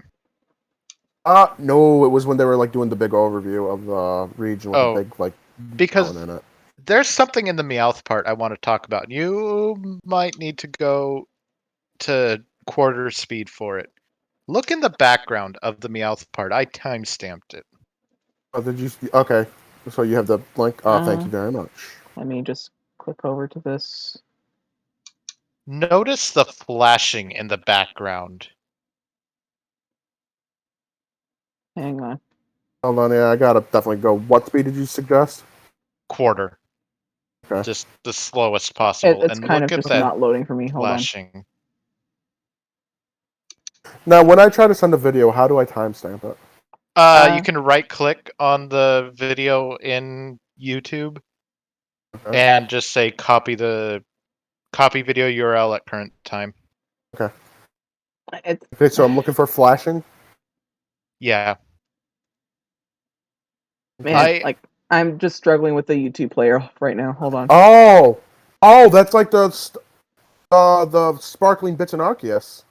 No, it was when they were like doing the big overview of the region with the big because in it. there's something in the Meowth part I want to talk about. You might need to go to quarter speed for it. Look in the background of the Meowth part. I timestamped it. Oh, did you? Okay, so you have the link. Thank you very much. Let me just click over to this. Notice the flashing in the background. Hang on. Hold on, yeah, I gotta definitely go. What speed did you suggest? Quarter. Okay. Just the slowest possible. It's And kind look of at just that not loading for me. Hold on. flashing. Now, when I try to send a video, how do I timestamp it? You can right click on the video in YouTube and just say copy video URL at current time. Okay. Okay, so I'm looking for flashing. Yeah. Man, I'm just struggling with the YouTube player right now. Hold on. Oh, that's like the sparkling bits and Arceus.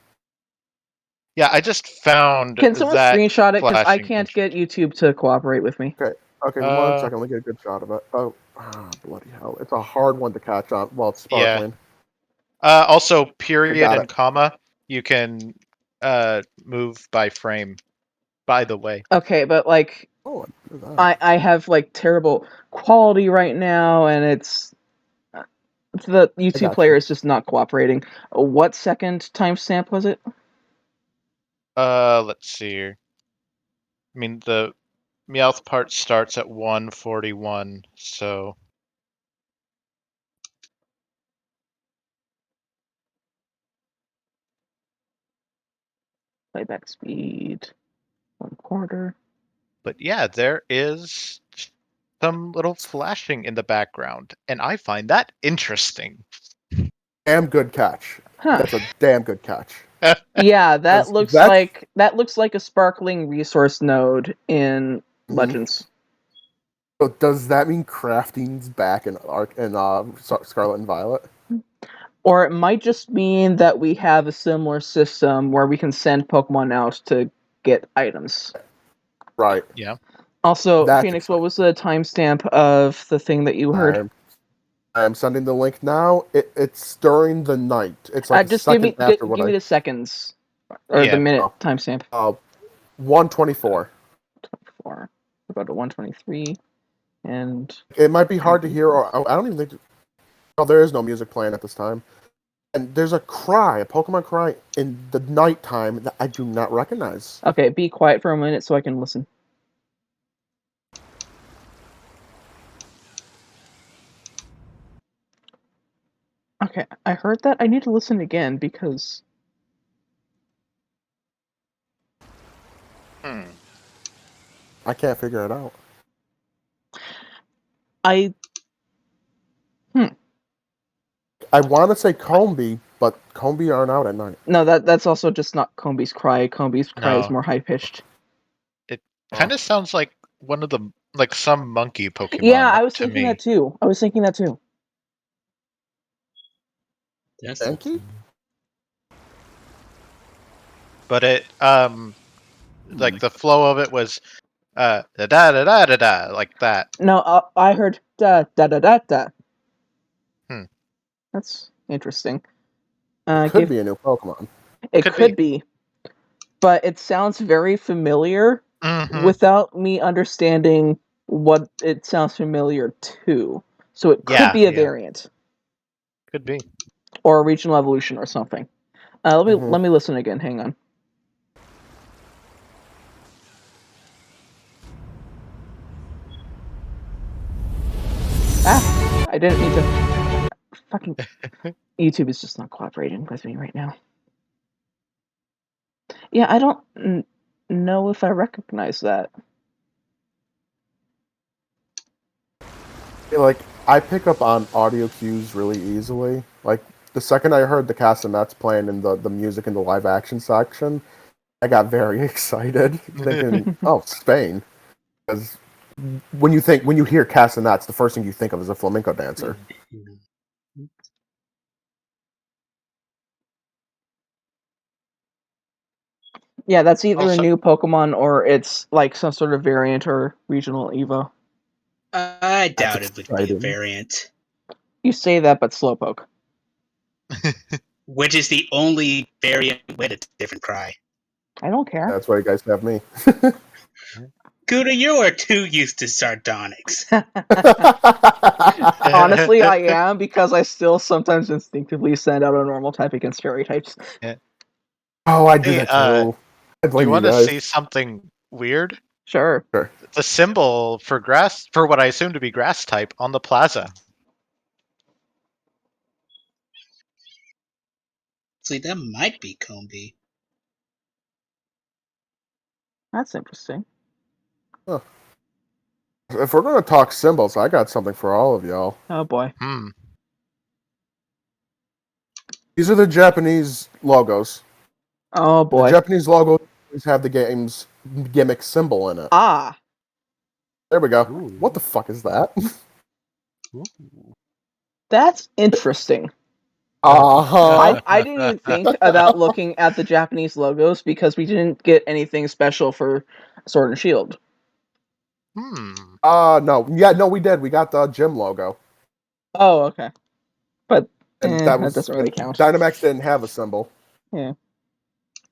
Yeah, I just found Can someone that screenshot it? Because I flashing can't get YouTube to cooperate with me. Okay, 1 second. Let me get a good shot of it. Oh, bloody hell! It's a hard one to catch on. Well, it's Yeah. sparkling. Also, period got and it. comma, you can move by frame, by the way. Okay, but like, Oh, I do that. I have like terrible quality right now, and it's the YouTube got player you. is just not cooperating. What second timestamp was it? Let's see here. I mean, the Meowth part starts at 1:41, so... Playback speed 1/4. But yeah, there is some little flashing in the background, and I find that interesting. Damn good catch. Huh. That's a damn good catch. Yeah, that looks that's- like a sparkling resource node in Legends. So does that mean crafting's back in Scarlet and Violet? Or it might just mean that we have a similar system where we can send Pokemon out to get items. Right. Yeah. Also, That's Phoenix, exciting. what was the timestamp of the thing that you heard? I'm sending the link now. It's during the night. It's like a Just give second me after give me the seconds or Yeah. the minute timestamp. 1:24. 4. We'll go to 1:23, and It might be hard to hear, or I don't even think. Oh, there is no music playing at this time. And there's a Pokemon cry in the nighttime that I do not recognize. okay, be quiet for a minute so I can listen. Okay, I heard that. I need to listen again because I can't figure it out. I want to say Combi, but Combi aren't out at night. no, that's also just not Combi's cry. Combi's cry is No. more high pitched. It kind of sounds like one of the, like some monkey Pokemon. Yeah, I was to thinking me. that too. That's Yankee? But it, like the flow of it was, da da da da da da, like that. No, I heard da da da da da. That's interesting. Could be a new Pokemon. It could be, but it sounds very familiar without me understanding what it sounds familiar to. So it could be a variant. Could be. Or a regional evolution or something. Let me listen again. Hang on. I didn't mean to. Fucking YouTube is just not cooperating with me right now. Yeah, I don't know if I recognize that. Like, I pick up on audio cues really easily. Like, the second I heard the castanets playing in the music in the live action section, I got very excited, thinking, "Oh, Spain!" Because when you hear castanets, the first thing you think of is a flamenco dancer. Yeah, that's either a new Pokemon or it's like some sort of variant or regional Evo. I doubt it would be a variant. You say that, but Slowpoke. Which is the only variant with a different cry. I don't care. That's why you guys have me. Kuda, you are too used to Sardonyx. Honestly, I am, because I still sometimes instinctively send out a normal type against fairy types. Yeah. Oh, I do that too. Do you want to see something weird? Sure. The symbol for grass, for what I assume to be grass type, on the plaza. See, that might be Combi. That's interesting. Huh. If we're going to talk symbols, I got something for all of y'all. Oh boy. These are the Japanese logos. Oh boy. The Japanese logo always have the game's gimmick symbol in it. Ah, There we go. Ooh. What the fuck is that? Ooh. that's interesting. Uh-huh. I didn't even think about looking at the Japanese logos because we didn't get anything special for Sword and Shield. No. Yeah, no, we did. We got the gym logo. Oh, okay. But And that was doesn't really count. Dynamax didn't have a symbol. Yeah.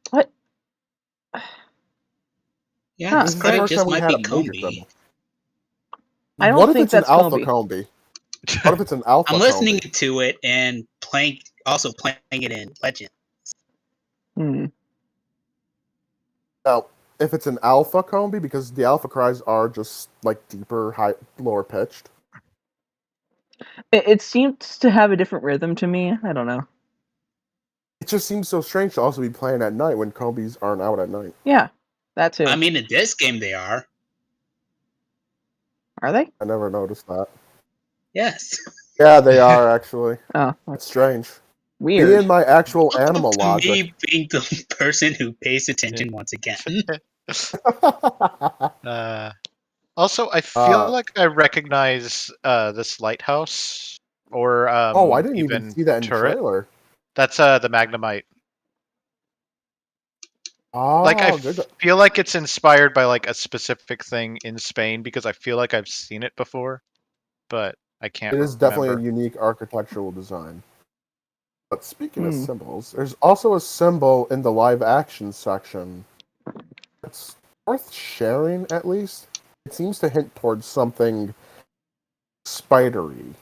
What? Yeah, Huh. this This is the card first just time we might had a be major Combi. symbol. I don't What if think it's an that's alpha Combi. Combi? What if it's an alpha I'm listening Combi? to it and playing it in Legend. Hmm. Now, if it's an alpha Combi, because the alpha cries are just like deeper, lower pitched. It seems to have a different rhythm to me. I don't know. It just seems so strange to also be playing at night when Combis aren't out at night. Yeah, that too. I mean, in this game they are. Are they? I never noticed that. Yes. Yeah, they are actually. Oh, That's strange. weird. Me and my actual Welcome animal to logic. me being the person who pays attention once again. Also, I feel like I recognize this lighthouse or Oh, I didn't even even see that in the turret. trailer. That's the Magnemite. Like I Oh, good. feel like it's inspired by like a specific thing in Spain because I feel like I've seen it before, but I can't It is definitely a remember. unique architectural design. But speaking of Hmm. symbols, there's also a symbol in the live action section. It's worth sharing, at least. It seems to hint towards something spidery.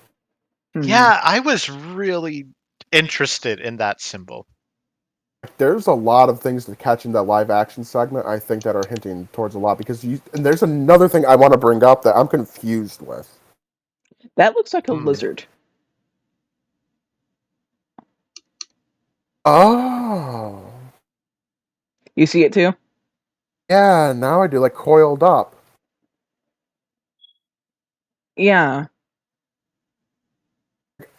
Hmm. Yeah, I was really interested in that symbol. There's a lot of things to catch in that live action segment, I think, that are hinting towards a lot. Because and there's another thing I want to bring up that I'm confused with. That looks like a Hmm. lizard. Oh. You see it too? Yeah, now I do, like coiled up. Yeah.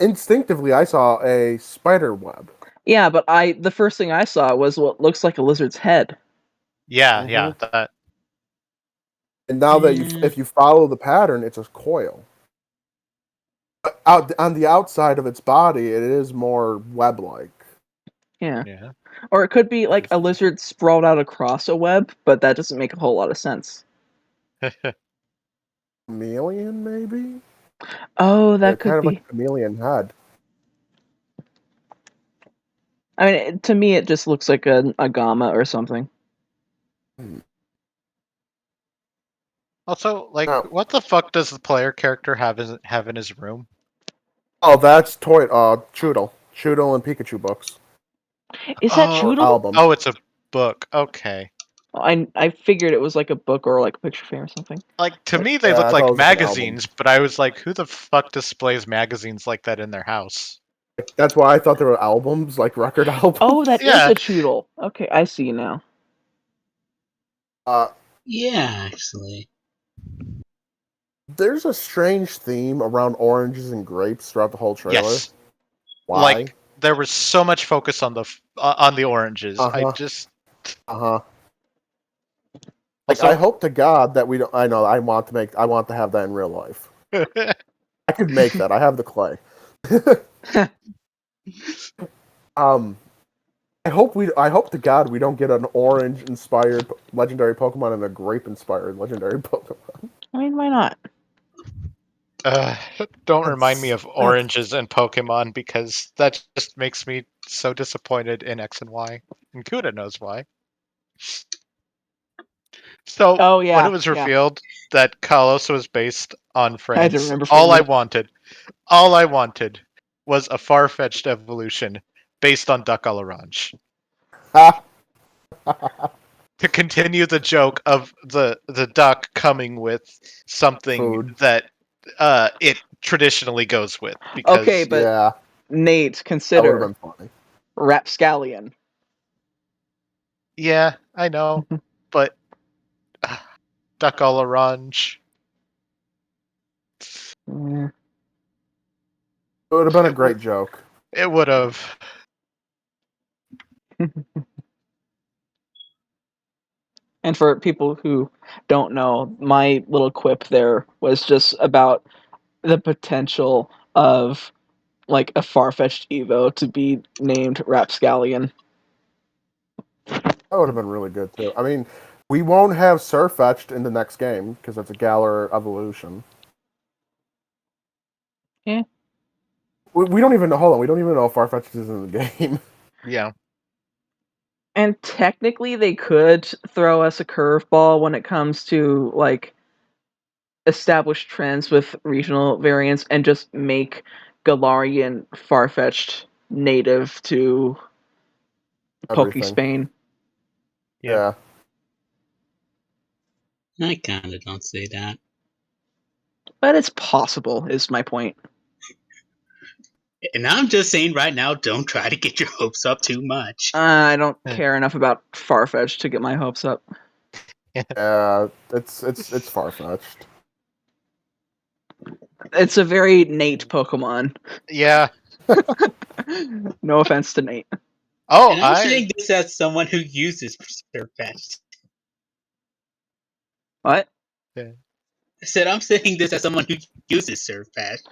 Instinctively, I saw a spider web. Yeah, but the first thing I saw was what looks like a lizard's head. Yeah, yeah, Mhm. that. And now that Mm. if you follow the pattern, it's a coil. But out on the outside of its body, it is more web-like. Yeah. Yeah. Or it could be like a Interesting. lizard sprawled out across a web, but that doesn't make a whole lot of sense. Chameleon, maybe? Oh, Yeah, that kind could of like be. a chameleon head. I mean, to me, it just looks like a gamma or something. Hmm. Also, like, Now, what the fuck does the player character have in his room? oh, that's Choodle. Choodle and Pikachu books. Is that Oh, Choodle? Album. oh, it's a book. Okay. I figured it was like a book or like a picture frame or something. Like to But me, they Yeah, look I thought it like was like an album. magazines, but I was like, who the fuck displays magazines like that in their house? That's why I thought they were albums, like record albums. oh, that is Yeah. a Choodle. Okay, I see now. Uh, Yeah, actually. there's a strange theme around oranges and grapes throughout the whole trailer. Yes. Why? Like there was so much focus on the oranges. I Uh-huh. just Uh-huh. Like, I also hope to God that we don't. I know. I want to have that in real life. I could make that. I have the clay. um, I hope to God we don't get an orange-inspired legendary Pokemon and a grape-inspired legendary Pokemon. I mean, why not? uh, don't remind me of That's- oranges and Pokemon because that just makes me so disappointed in X and Y. And Kuda knows why. So Oh when yeah, it was yeah. revealed that Kalos was based on I had to France, remember for a minute. all I wanted was a far-fetched evolution based on Duck à l'Orange. To continue the joke of the duck coming with something Food. that it traditionally goes with Okay, because but Yeah, Nate, that would have consider been funny. Rapscallion. yeah, I know, but Duck à l'Orange, Yeah. It would have been a it would great joke. it would have. And for people who don't know, my little quip there was just about the potential of like a far-fetched Evo to be named Rapscallion. That would have been really good too. I mean, we won't have Surfetched in the next game because it's a Galar evolution. Yeah. We don't even know. Hold on, we don't even know if Farfetch'd is in the game. Yeah. And technically, they could throw us a curveball when it comes to like established trends with regional variants and just make Galarian Farfetch'd native to Poke Everything. Spain. Yeah. I kind of don't say that. But it's possible, is my point. And I'm just saying right now, don't try to get your hopes up too much. I don't care enough about Farfetch'd to get my hopes up. Yeah, it's far-fetched. It's a very Nate Pokemon. Yeah. No offense to Nate. Oh, And I'm saying this as someone who uses Surfetched. What? I said I'm saying this as someone who uses Surfetched.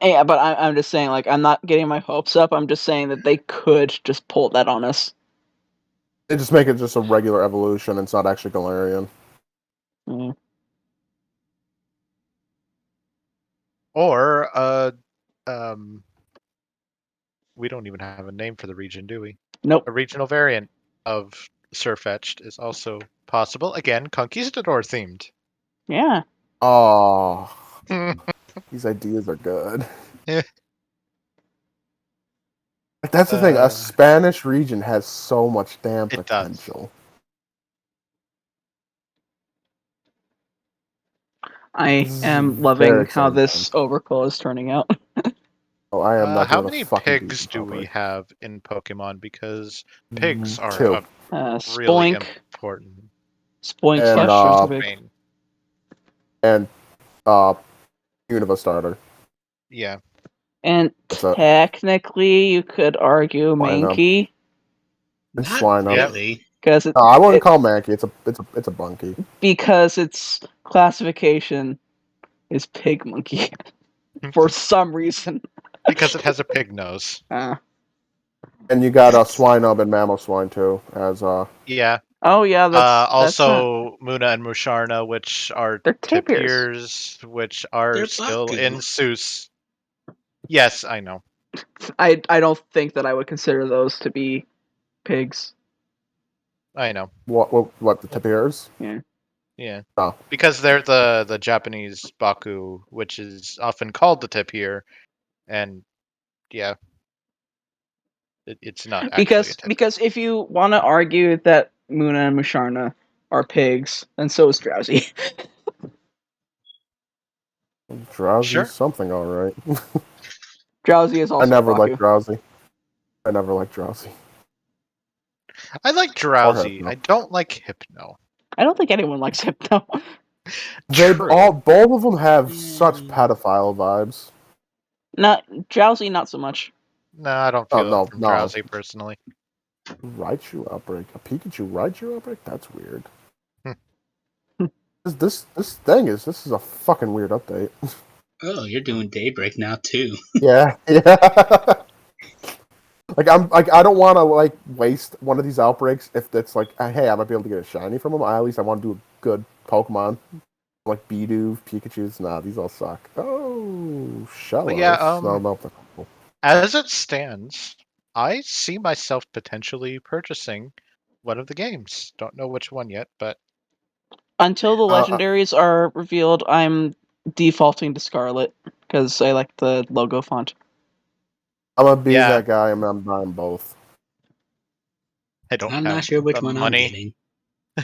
Yeah, but I'm just saying, like, I'm not getting my hopes up. I'm just saying that they could just pull that on us. They just make it just a regular evolution. It's not actually Galarian. Mm. Or we don't even have a name for the region, do we? Nope. A regional variant of Surfetched is also possible. Again, Conquistador themed. Yeah. Oh, these ideas are good. Yeah. That's the thing. A Spanish region has so much damn It does. potential. I am loving how this overcall is turning out. Oh, I am not How doing many a fucking pigs do we topic. have in Pokemon? Because pigs are Two. really Spoink. important. Spoink And, slash Big. Spain. And Unova starter. Yeah. And That's it. technically, you could argue Why not? Mankey. It's Not swine up. really. Because No, I wouldn't call Mankey. It's a bunky. Because its classification is Pig Monkey. For some reason. Because it has a pig nose. And you got Swinub and Mamoswine too, as Yeah. Oh yeah, that's also Muna and Musharna, which are they're Tapirs, which are They're still Baku. in Seuss. Yes, I know. I don't think that I would consider those to be pigs. I know. what the Tapirs? Yeah. Yeah. Oh. Because they're the Japanese Baku, which is often called the Tapir, and yeah. It's not actually a tapir. Because if you want to argue that Muna and Musharna are pigs, then so is Drowsy. Drowsy Sure. is something, all right. Drowsy is also I never Baku. liked Drowsy. I never liked Drowsy. I like Drowsy. Hypno. I don't like Hypno. I don't think anyone likes Hypno. Both of them have such pedophile vibes. Not Drowsy, not so much. No, I don't feel no, it from no. Drowsy personally. Raichu outbreak. A Pikachu Raichu outbreak? That's weird. Hmm. This is a fucking weird update. Oh, you're doing Daybreak now too. Yeah. I don't want to waste one of these outbreaks if it's like, hey, I might be able to get a shiny from them. At least I want to do a good Pokemon like Bidoof, Pikachu's. Nah, these all suck. Oh, Shellos. Yeah, No. As it stands, I see myself potentially purchasing one of the games. Don't know which one yet, but Until the legendaries are revealed, I'm defaulting to Scarlet because I like the logo font. I'm gonna be that guy. I'm buying both. I'm not sure which one money. I'm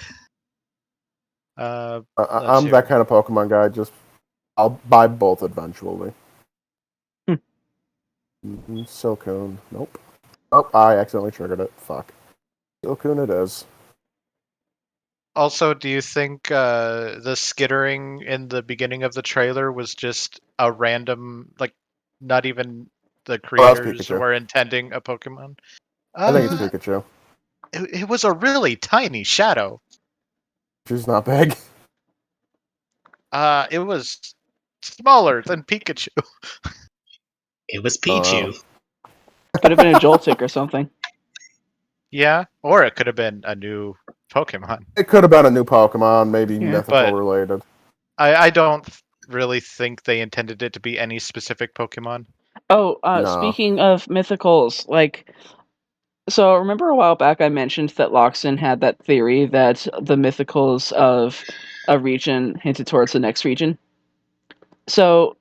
getting. I'm that kind of Pokemon guy. Just I'll buy both eventually. Silcoon. Nope. Oh, I accidentally triggered it. Fuck. Silcoon it is. Also, do you think the skittering in the beginning of the trailer was just a random, like, not even the creators were intending a Pokemon? I think it's Pikachu. It was a really tiny shadow. She's not big. It was smaller than Pikachu. It was Pichu. Could have been a Joltik or something. Yeah, or it could have been a new Pokemon. It could have been a new Pokemon, maybe Yeah. mythical But- related. I don't really think they intended it to be any specific Pokemon. Oh, No. speaking of mythicals, like, so remember a while back I mentioned that Loxin had that theory that the mythicals of a region hinted towards the next region? So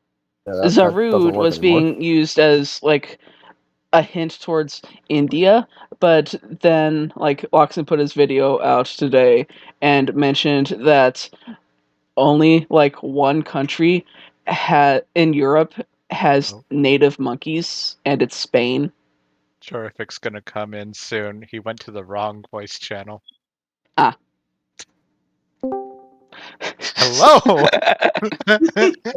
Yeah, that doesn't Zarude work was anymore. being used as, like, a hint towards India, but then, like, Loxin put his video out today and mentioned that only, like, one country in Europe has Oh. native monkeys, and it's Spain. Terrific's gonna come in soon. He went to the wrong voice channel. Ah. Hello.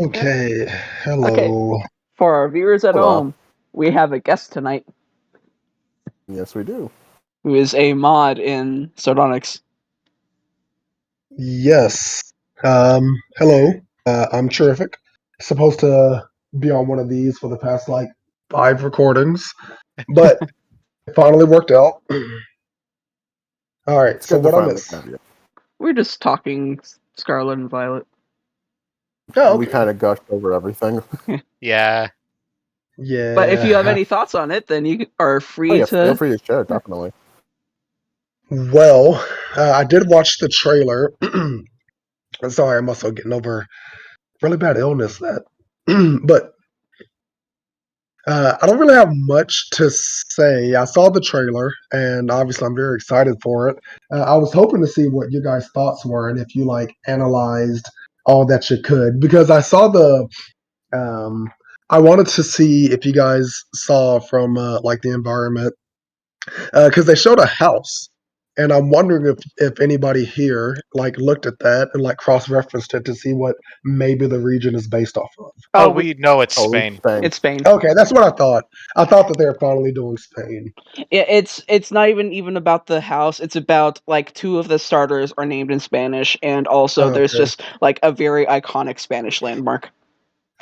Okay, hello. For our viewers at Hello. home, we have a guest tonight Yes, we do. who is a mod in Sardonyx. Yes. Hello. I'm terrific. Supposed to be on one of these for the past like 5 recordings, but it finally worked out. All right. It's So good to what I finally miss? have you. We're just talking Scarlet and Violet. Oh, We okay. kind of gushed over everything. Yeah. Yeah. But if you have any thoughts on it, then you are Oh, free yeah, feel to. free to share, definitely. Well, I did watch the trailer. I'm sorry, I'm also getting over really bad illness that, but I don't really have much to say. I saw the trailer, and obviously, I'm very excited for it. I was hoping to see what you guys' thoughts were, and if you like analyzed all that you could, because I saw the. I wanted to see if you guys saw from like the environment, because they showed a house, and I'm wondering if anybody here like looked at that and like cross-referenced it to see what maybe the region is based off of. Oh, we know it's Oh, Spain. Spain. It's Spain. Okay, that's what I thought. I thought that they were finally doing Spain. It's not even about the house. It's about, like, two of the starters are named in Spanish, and also there's Okay. just, like, a very iconic Spanish landmark.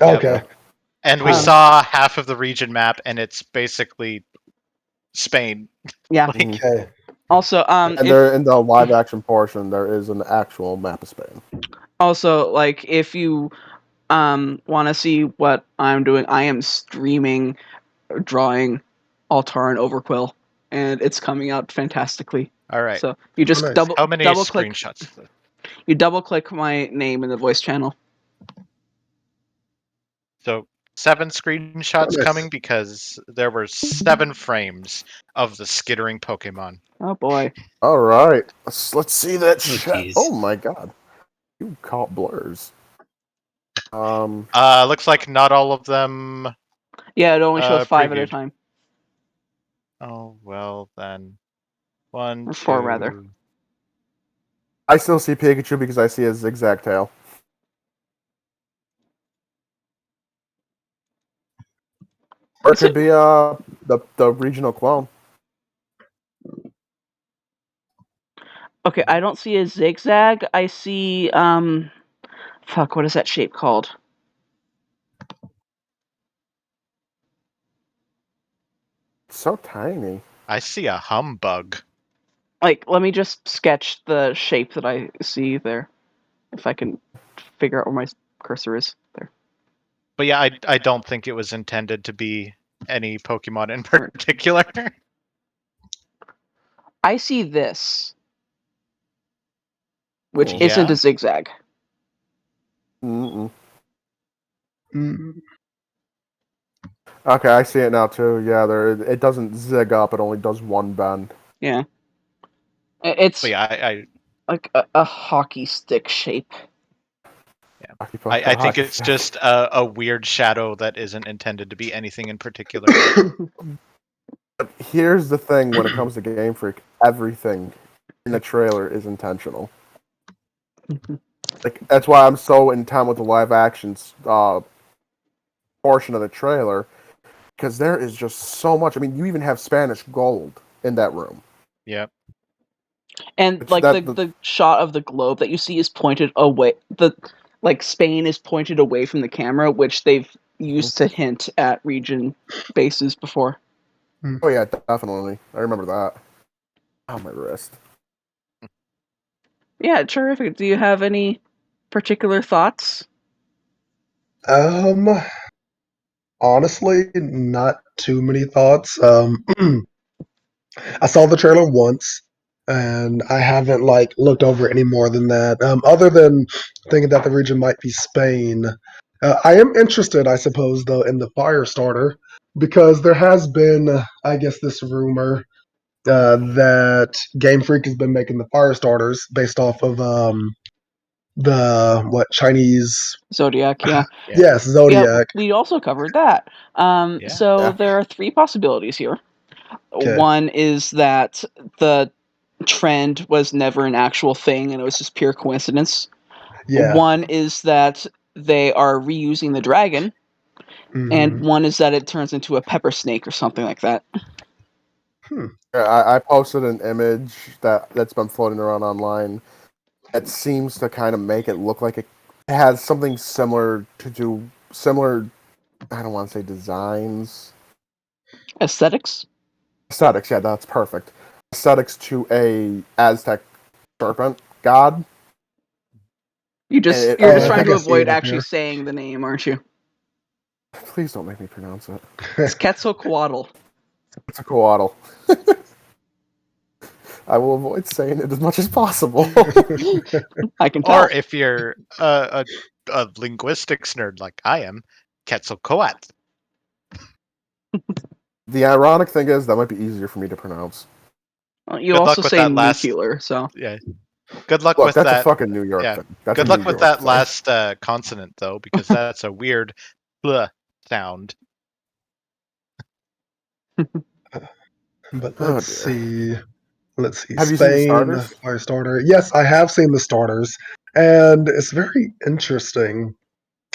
Yep. Okay. And we Um, saw half of the region map, and it's basically Spain. Yeah. Like, Mhm. Okay. Also, And there in the live action portion, there is an actual map of Spain. like, if you want to see what I'm doing, I am streaming drawing Altar and Overquill, and it's coming out fantastically. all right. So you just nice. double How many click screenshots? you double click my name in the voice channel. So 7 screenshots nice. coming because there were 7 frames of the skittering Pokemon. Oh boy. All right, let's see that Oh, chat. jeez. Oh my god, you caught blurs. Looks like not all of them. Yeah, it only shows 5 at a previewed. time. Oh well then. 1, Or 2. 4 rather. I still see Pikachu because I see his zigzag tail. Or it could be the regional clone. Okay, I don't see a zigzag. I see fuck, what is that shape called? It's so tiny. I see a humbug. Like, let me just sketch the shape that I see there. If I can figure out where my cursor is. There. But yeah, I don't think it was intended to be any Pokemon in particular. I see this, which Oh. isn't Yeah. a zigzag. Mm-mm. Mm, Okay, I see it now too. Yeah, it doesn't zig up; it only does one bend. Yeah. It's But yeah, like a hockey stick shape. I think it's just a weird shadow that isn't intended to be anything in particular. Here's the thing: when it comes to Game Freak, everything in the trailer is intentional. Like that's why I'm so intent with the live actions portion of the trailer, because there is just so much. I mean, you even have Spanish gold in that room. Yep. And like the shot of the globe that you see is pointed away. Spain is pointed away from the camera, which they've used to hint at region bases before. Oh yeah, definitely. I remember that. Oh, my wrist. Yeah, terrific. Do you have any particular thoughts? Honestly, not too many thoughts. I saw the trailer once, and I haven't looked over any more than that. Other than thinking that the region might be Spain, I am interested, I suppose, though, in the Firestarter because there has been, I guess, this rumor that Game Freak has been making the Firestarters based off of the Chinese Zodiac, yeah. yes, Zodiac. Yeah, we also covered that. So there are 3 possibilities here. Okay. One is that the trend was never an actual thing and it was just pure coincidence. Yeah. One is that they are reusing the dragon, and one is that it turns into a pepper snake or something like that. I posted an image that's been floating around online. It seems to kind of make it look like it has something similar. I don't want to say designs. Aesthetics? Aesthetics, yeah, that's perfect. Aesthetics to a Aztec serpent god. You're just trying to avoid actually saying the name, aren't you? Please don't make me pronounce it. It's Quetzalcoatl. Quetzalcoatl. I will avoid saying it as much as possible. I can tell. Or if you're a linguistics nerd like I am, Quetzalcoatl. The ironic thing is that might be easier for me to pronounce. Well, you also say nuclear, so yeah. Good luck Look, with that's that. a fucking New York thing. That's good luck with that last consonant though, because that's a weird sound. But let's see. Have you seen the starters? Firestarter. Yes, I have seen the starters, and it's very interesting.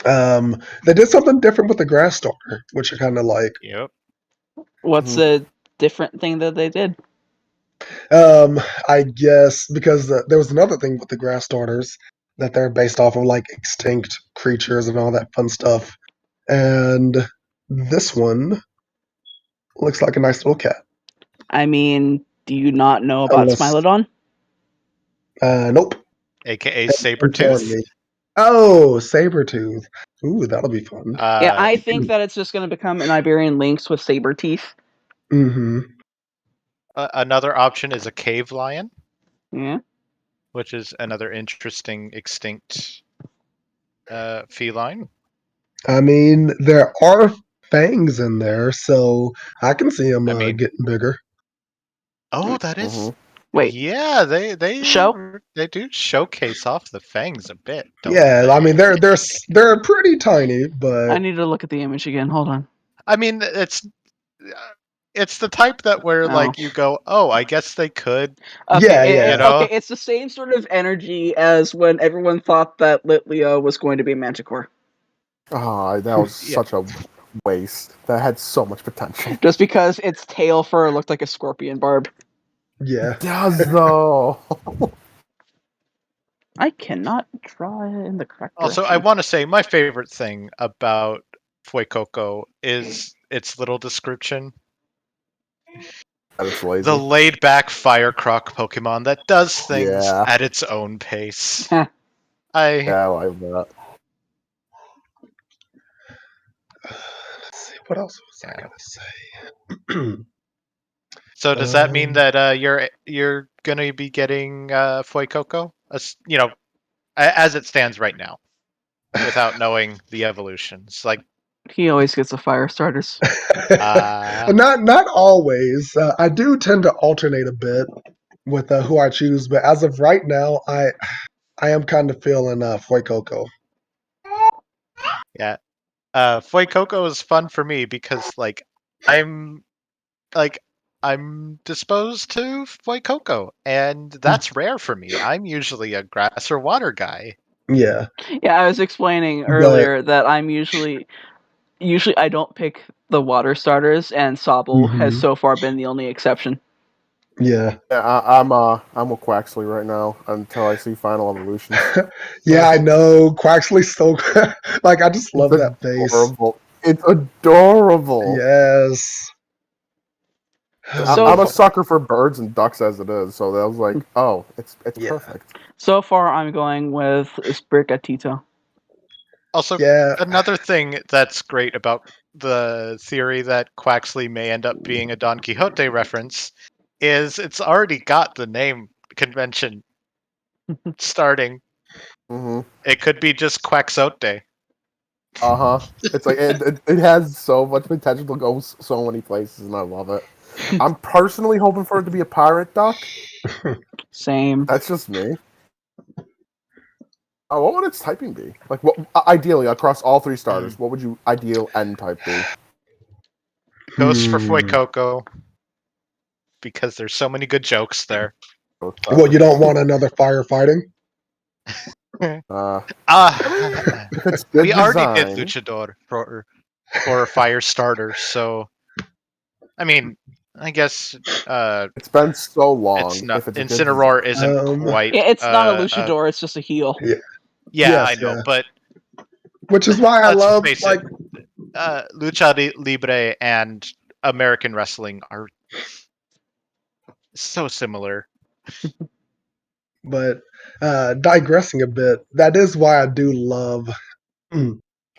They did something different with the grass starter, which I kind of like. Yep. What's the different thing that they did? I guess because there was another thing with the grass starters that they're based off of extinct creatures and all that fun stuff, and this one looks like a nice little cat. I mean, do you not know about Smilodon? Nope. AKA Sabretooth. Oh, Sabretooth. Ooh, that'll be fun. Yeah, I think that it's just going to become an Iberian Lynx with saber teeth. Mm-hmm. Another option is a cave lion. Yeah. Which is another interesting extinct feline. I mean, there are fangs in there, so I can see them getting bigger. Oh, that is. Wait. Yeah, they do showcase off the fangs a bit. Yeah, I mean they're pretty tiny, but I need to look at the image again. Hold on. I mean, it's the type that where you go, oh, I guess they could. Okay, okay, it's the same sort of energy as when everyone thought that Litleo was going to be a Manticore. Oh, that was such a waste. That had so much potential. Just because its tail fur looked like a scorpion barb. Yeah. It does, though. I cannot draw it in the correct Also, direction. I want to say my favorite thing about Fuecoco is its little description. The laid-back firecroc Pokemon that does things at its own pace. Yeah, I like that. Let's see, what else was I gonna say? So does that mean that you're gonna be getting Fuecoco? As it stands right now, without knowing the evolutions, he always gets the fire starters. Not always. I do tend to alternate a bit with who I choose, but as of right now, I am kind of feeling Fuecoco. Yeah, Fuecoco is fun for me because I'm disposed to Fuecoco, and that's rare for me. I'm usually a grass or water guy. Yeah. Yeah, I was explaining earlier that I'm usually I don't pick the water starters, and Sobble has so far been the only exception. Yeah. Yeah, I'm with Quaxley right now until I see Final Evolutions. Yeah, I know. Quaxley's so like I just It's love that face. adorable. It's adorable. Yes. So I'm a far, sucker for birds and ducks as it is, so that was like, oh, it's Yeah. perfect. so far, I'm going with Sprigatito. Also, Yeah. another thing that's great about the theory that Quaxley may end up being a Don Quixote reference is it's already got the name convention starting. Hmm. It could be just Quaxote. It's like it has so much potential to go so many places, and I love it. I'm personally hoping for it to be a pirate duck. Same. That's just me. What would its typing be? Like, what ideally across all three starters? What would you ideal end type be? Goes for Hmm. Fuecoco because there's so many good jokes there. Well, you don't want another firefighting? I mean, Ah, if it's good we already did design, Luchador for a fire starter, so I mean, I guess it's been so it's long. not If it's a good Incineroar design, isn't quite. Yeah, it's not a luchador; it's just a heel. Yeah. Yeah, Yes, I know, yeah. but Which is why I let's love face it, like Lucha Libre and American wrestling are so similar. but digressing a bit, that is why I do love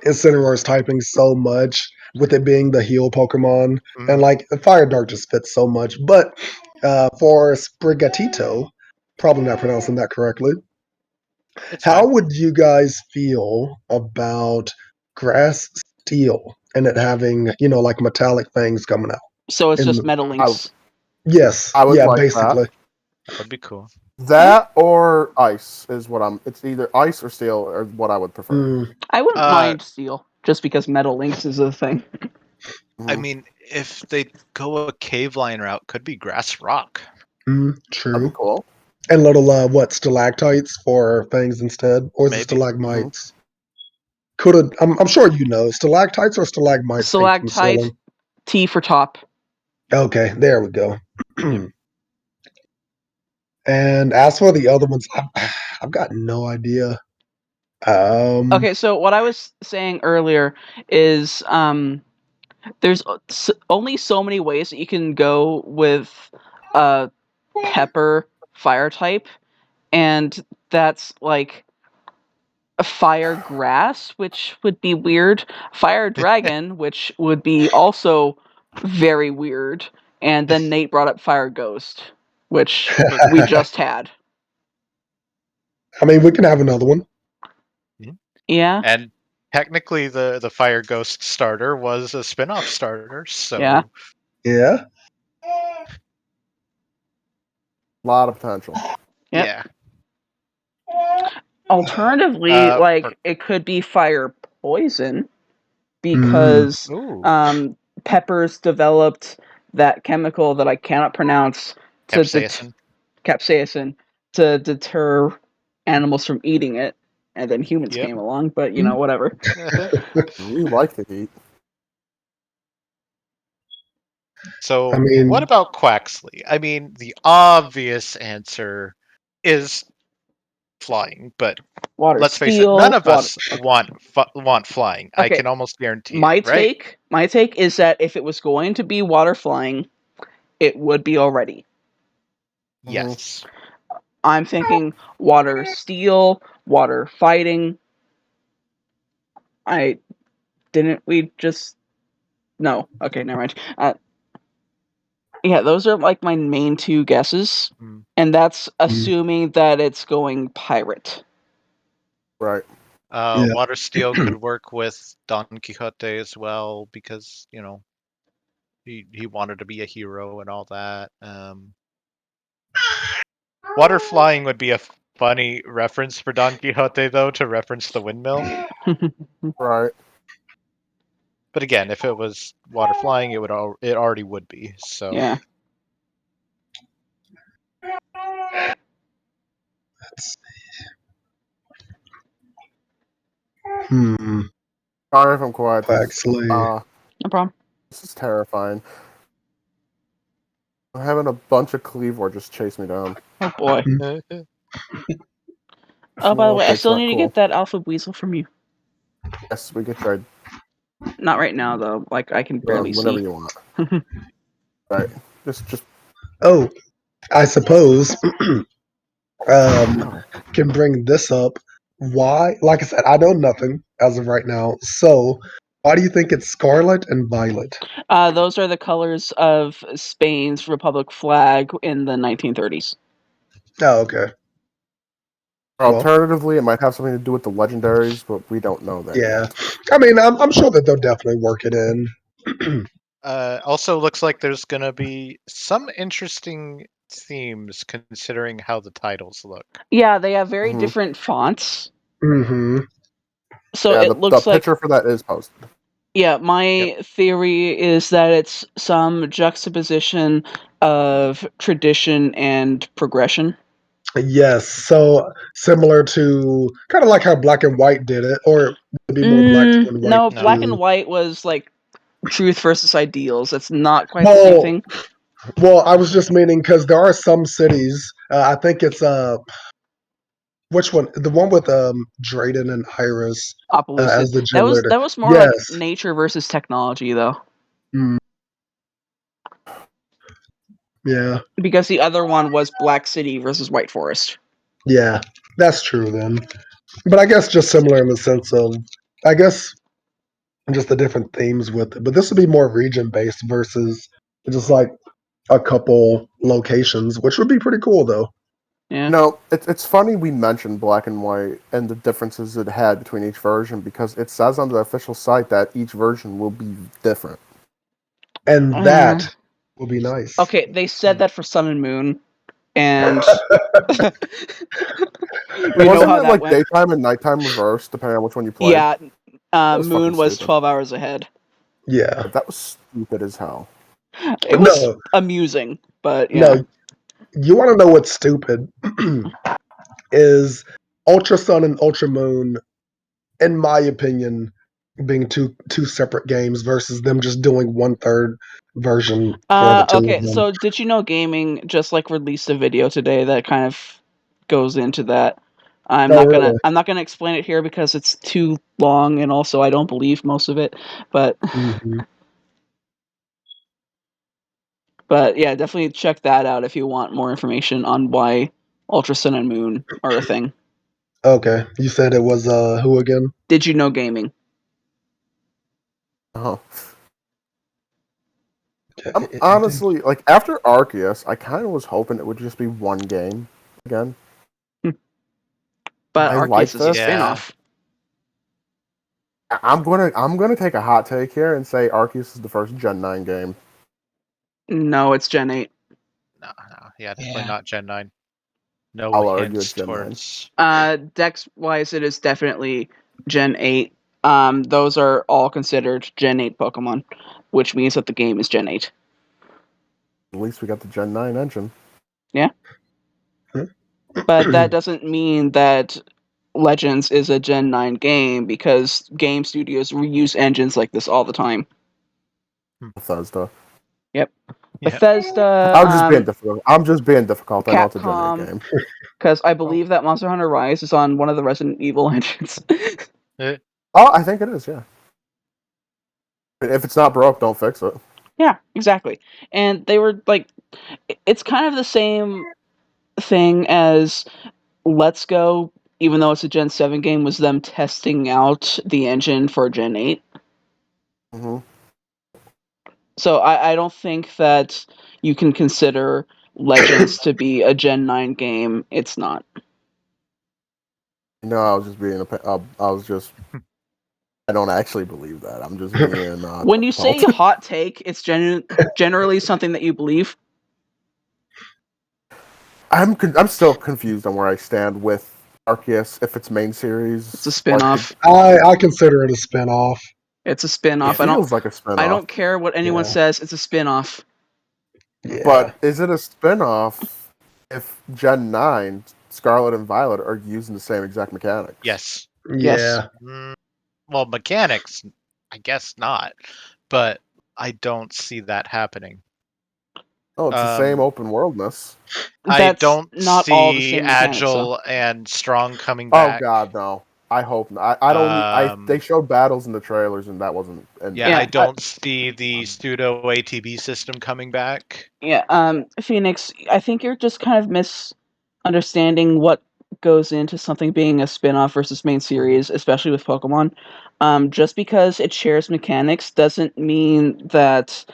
Incineroar's typing so much, with it being the heal Pokemon. And Mhm. like the Fire Dart just fits so much. But for Sprigatito, probably not pronouncing that correctly. It's How fine. would you guys feel about Grass Steel and it having, like metallic things coming out? So it's just In Metal Links. Yes, I would yeah, like that. basically. That would be cool. Yeah, That or ice is what I'm. It's either ice or steel or what I would prefer. Mm, I wouldn't Uh, mind Steel, just because Metal Links is a thing. I Mhm. mean, if they go a cave line route, could be grass rock. That'd be true. cool. And little stalactites for things instead, or is it Maybe. stalagmites? Could have. I'm sure you know stalactites or stalagmites hang from the Stalactite, ceiling. T for top. Okay, there we go. Yep. And as for the other ones, I've got no idea. Okay, so what I was saying earlier is there's only so many ways that you can go with a pepper fire type, and that's like a fire grass, which would be weird, fire dragon, which would be also very weird, and then Nate brought up fire ghost, which we just had. I mean, we can have another one. Yeah, And technically, the Fire Ghost starter was a spin-off starter, yeah. so Yeah. A lot of potential. Yep. yeah. Alternatively, For, like it could be fire poison Mm, because ooh, peppers developed that chemical that I cannot pronounce to capsaicin. capsaicin to deter animals from eating it, and then humans Yep. came along. But mm. whatever. We like to eat. I So, what mean, about Quaxley? I mean, the obvious answer is flying, but Water, let's face it, none steel, of water. us Okay. want flying. I Okay. can almost guarantee it, My right? take is that if it was going to be water flying, it would be already. Hmm. Yes. I'm thinking water steel, water fighting. I didn't we just no. Okay, never mind. Yeah, those are like my main two guesses, Mm. and that's mm, assuming that it's going pirate. Right. yeah. Water Steel could work with Don Quixote as well because he wanted to be a hero and all that. Water flying would be a funny reference for Don Quixote though to reference the windmill. Right. But again, if it was water flying, it already would be. So Yeah. Hmm. Sorry if I'm quiet. Quaxley. No problem. This is terrifying. having a bunch of Cleavor just chase me down. Oh boy. If Oh, you by the want, way, I that's still not need to cool. get that Alpha Weasel from you. Yes, we get tried Not right now though. Like I can barely whenever see. you want. Right. Just Oh, I suppose can bring this up. Why? Like I said, I know nothing as of right now. So, why do you think it's scarlet and violet? Those are the colors of Spain's Republic flag in the 1930s. Oh, okay. Well, alternatively, it might have something to do with the legendaries, but we don't know that yeah. yet. I mean, I'm sure that they'll definitely work it in. Also, looks like there's going to be some interesting themes considering how the titles look. Yeah, they have very Mhm. different fonts. Mm-hmm. So Yeah, it the looks like picture for that is posted. yeah, my theory is that it's some juxtaposition of tradition and progression. Yes. So similar to kind of like how black and white did it, or maybe more black and white No, No. black and too. white was like truth versus ideals. It's not quite the same Well, thing. well, I was just meaning because there are some cities. I think it's which one? The one with Drayden and Iris as Opelucid. the That gym was leader. that was more like Yes. nature versus technology though. Mm, yeah. Because the other one was Black City versus White Forest. Yeah. That's true then. But I guess just similar in the sense of, I guess just the different themes with it. But this would be more region based versus just like a couple locations, which would be pretty cool though. Yeah. No, it's funny we mentioned black and white and the differences it had between each version because it says on the official site that each version will be different. And that will be nice. Okay, they said that for Sun and Moon, and we know Wasn't how it that like went. daytime and nighttime reversed depending on which one you played? Yeah, That was fucking Moon was stupid. 12 hours ahead. Yeah. That was stupid as hell. It was No, amusing, but yeah. no. You want to know what's stupid? Is Ultra Sun and Ultra Moon, in my opinion, being two separate games versus them just doing 1/3 version for the two of Okay, them. so did you know Gaming just like released a video today that kind of goes into that? Oh, really? I'm not gonna explain it here because it's too long, and also I don't believe most of it. But Mm-hmm. yeah, definitely check that out if you want more information on why Ultra Sun and Moon are a thing. Okay. You said it was who again? Did you know Gaming? Oh. I'm honestly like after Arceus, I kind of was hoping it would just be one game again. But I like Arceus is a this. Yeah. spin-off. I'm gonna take a hot take here and say Arceus is the first Gen 9 game. No, it's Gen 8. No, yeah, definitely Yeah. not Gen 9. No I'll argue hints it's Gen 9. towards. Dex-wise, it is definitely Gen 8. Those are all considered Gen 8 Pokemon, which means that the game is Gen 8. At least we got the Gen 9 engine. Yeah. But that doesn't mean that Legends is a Gen 9 game because game studios reuse engines like this all the time. Bethesda. Yep. Yeah. Bethesda, I'm just being difficult. I'm just being difficult. I know it's a Gen 8 Capcom, game. because I believe that Monster Hunter Rise is on one of the Resident Evil engines. Oh, I think it is. Yeah. If it's not broke, don't fix it. Yeah, exactly. And they were like, it's kind of the same thing as Let's Go, even though it's a Gen 7 game, was them testing out the engine for Gen 8. Mm-hmm. So I don't think that you can consider Legends to be a Gen 9 game. It's not. No, I was just being. I was just. I don't actually believe that. I'm just being. When you say difficult. hot take, it's generally something that you believe. I'm still confused on where I stand with Arceus. If it's main series, It's a spin-off. I consider it a spin-off. It's a spin-off. It feels like a spin-off. I don't care what anyone Yeah. says. It's a spin-off. Yeah. But is it a spin-off if Gen 9, Scarlet and Violet are using the same exact mechanics? Yes. Yeah. Well, mechanics, I guess not. But I don't see that happening. Oh, it's the same open worldness. I That's don't not all the see same mechanics, though. Agile and Strong coming Oh back. God, no. I hope not. I don't. They showed battles in the trailers, and that wasn't. Yeah, Yeah, I don't see the pseudo ATB system coming back. Yeah, Phoenix, I think you're just kind of misunderstanding what goes into something being a spin-off versus main series, especially with Pokemon. Just because it shares mechanics doesn't mean that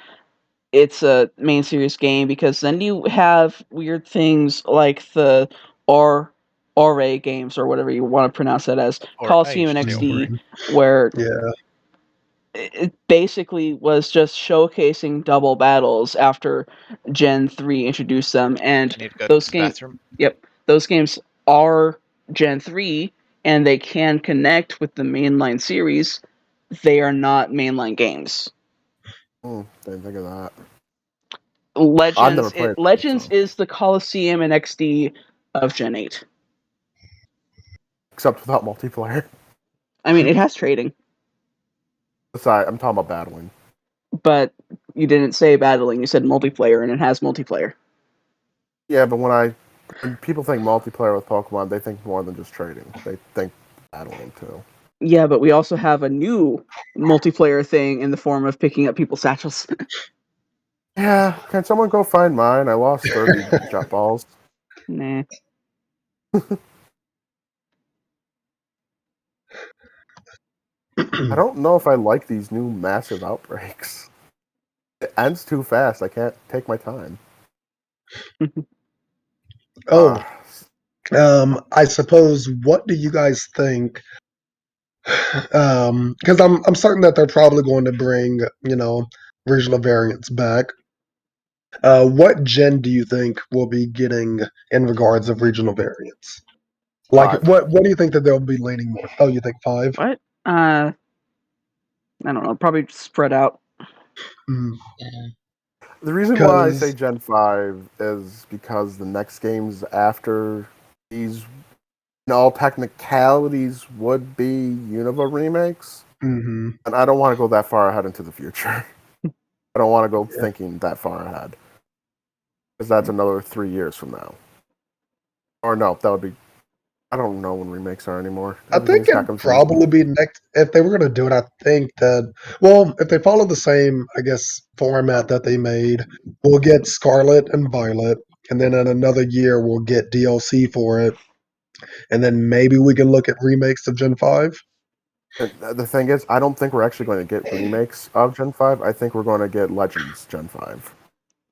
it's a main series game, because then you have weird things like the Ore games, or whatever you want to pronounce that as, Or Coliseum and I should say XD, Ore. where Yeah. it basically was just showcasing double battles after Gen 3 introduced them, and I need to go those to the games bathroom. those games are Gen 3, and they can connect with the mainline series. They are not mainline games. Didn't think of that. I've never Legends played. Legends So. is the Coliseum and XD of Gen 8. Except without multiplayer. I mean, it has trading, Sorry, I'm talking about battling. but you didn't say battling, you said multiplayer, and it has multiplayer. Yeah, but when people think multiplayer with Pokemon, they think more than just trading. They think battling too. Yeah, but we also have a new multiplayer thing in the form of picking up people's satchels. Yeah, can someone go find mine? I lost 30 jet balls. Nah. I don't know if I like these new massive outbreaks. It ends too fast. I can't take my time. Oh, I suppose. What do you guys think? Because I'm certain that they're probably going to bring regional variants back. What gen do you think we'll be getting in regards of regional variants? Like, 5. what do you think that they'll be leaning more? Oh, you think 5? What? I don't know. Probably spread out. Mm. Yeah. The reason why I say Because Gen 5 is because the next games after these, in all technicalities, would be Unova remakes. mhm, And I don't want to go that far ahead into the future. I don't want to go Yeah. thinking that far ahead. Because that's another 3 years from now. Or no, that would be... I don't know when remakes are anymore. I think Everything's got it'd confusing. probably be next if they were going to do it. I think that if they follow the same, I guess, format that they made, we'll get Scarlet and Violet, and then in another year we'll get DLC for it, and then maybe we can look at remakes of Gen 5. And the thing is, I don't think we're actually going to get remakes of Gen 5. I think we're going to get Legends Gen 5.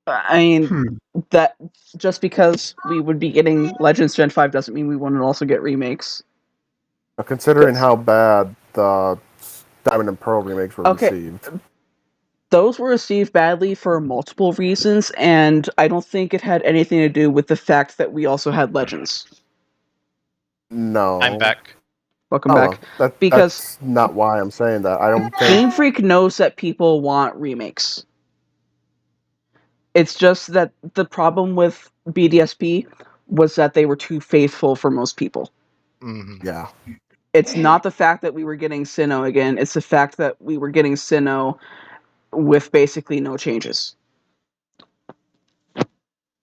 I mean, Hmm. that just because we would be getting Legends Gen 5 doesn't mean we wouldn't also get remakes. Now, considering 'Cause- how bad the Diamond and Pearl remakes were Okay, received, those were received badly for multiple reasons, and I don't think it had anything to do with the fact that we also had Legends. no. I'm back. Welcome Oh, back. Because that's not why I'm saying that. I don't think... Game Freak knows that people want remakes. It's just that the problem with BDSP was that they were too faithful for most people. Mm-hmm. Yeah. It's not the fact that we were getting Sinnoh again, it's the fact that we were getting Sinnoh with basically no changes. Do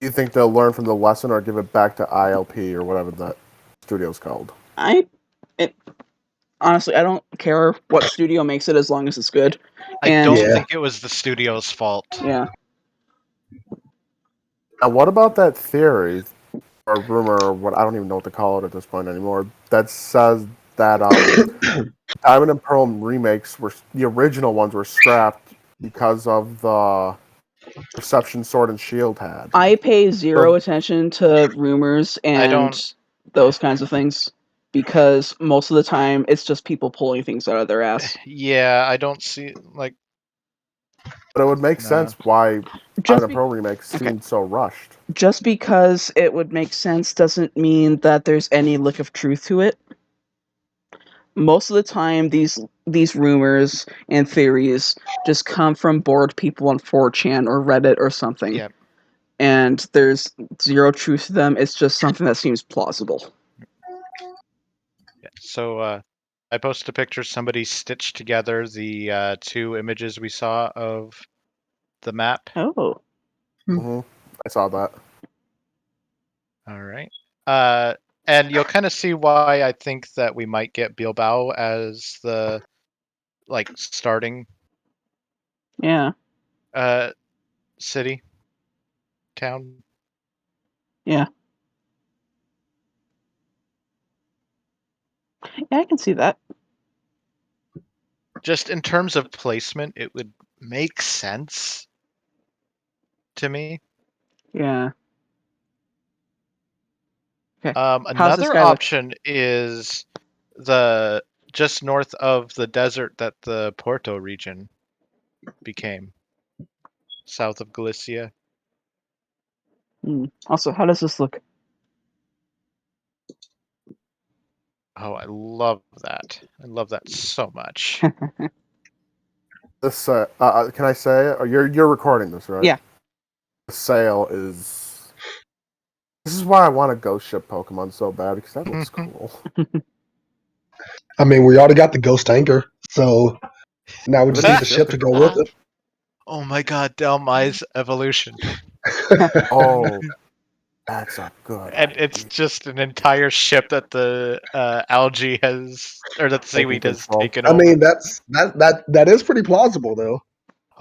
you think they'll learn from the lesson or give it back to ILP or whatever that studio's called? Honestly, I don't care what studio makes it as long as it's good. I And don't Yeah. think it was the studio's fault. yeah, Now, what about that theory or rumor or what, I don't even know what to call it at this point anymore, that says that Diamond and Pearl remakes were the original ones were scrapped because of the reception Sword and Shield had. I pay zero So- attention to rumors I and don't- those kinds of things, because most of the time it's just people pulling things out of their ass. Yeah, I don't see like. But it would make No. sense why Just Diamond and be- Pearl remakes okay. seemed so rushed. Just because it would make sense doesn't mean that there's any lick of truth to it. Most of the time, these rumors and theories just come from bored people on 4chan or Reddit or something. Yeah. And there's zero truth to them. It's just something that seems plausible. Yeah. So I posted a picture. Somebody stitched together the two images we saw of the map. Oh. Mhm. I saw that. All right. And you'll kind of see why I think that we might get Bilbao as the starting Yeah. city, town. Yeah. Yeah, I can see that. Just in terms of placement, it would make sense to me. Yeah. Okay. How's this Another guy look? option is the just north of the desert that the Porto region became, south of Galicia. Also, how does this look? Oh, I love that. I love that so much. This can I say it? Or you're recording this, right? Yeah. The sale is. This is why I want to ghost ship Pokemon so bad because that looks cool. I mean, we already got the Ghost Anchor, so now we just need the ship to go with it. Oh my god, Delmai's evolution. Oh, that's a good. And it's just an entire ship that the algae has, or that the seaweed has control. taken I over. mean, that is pretty plausible, though.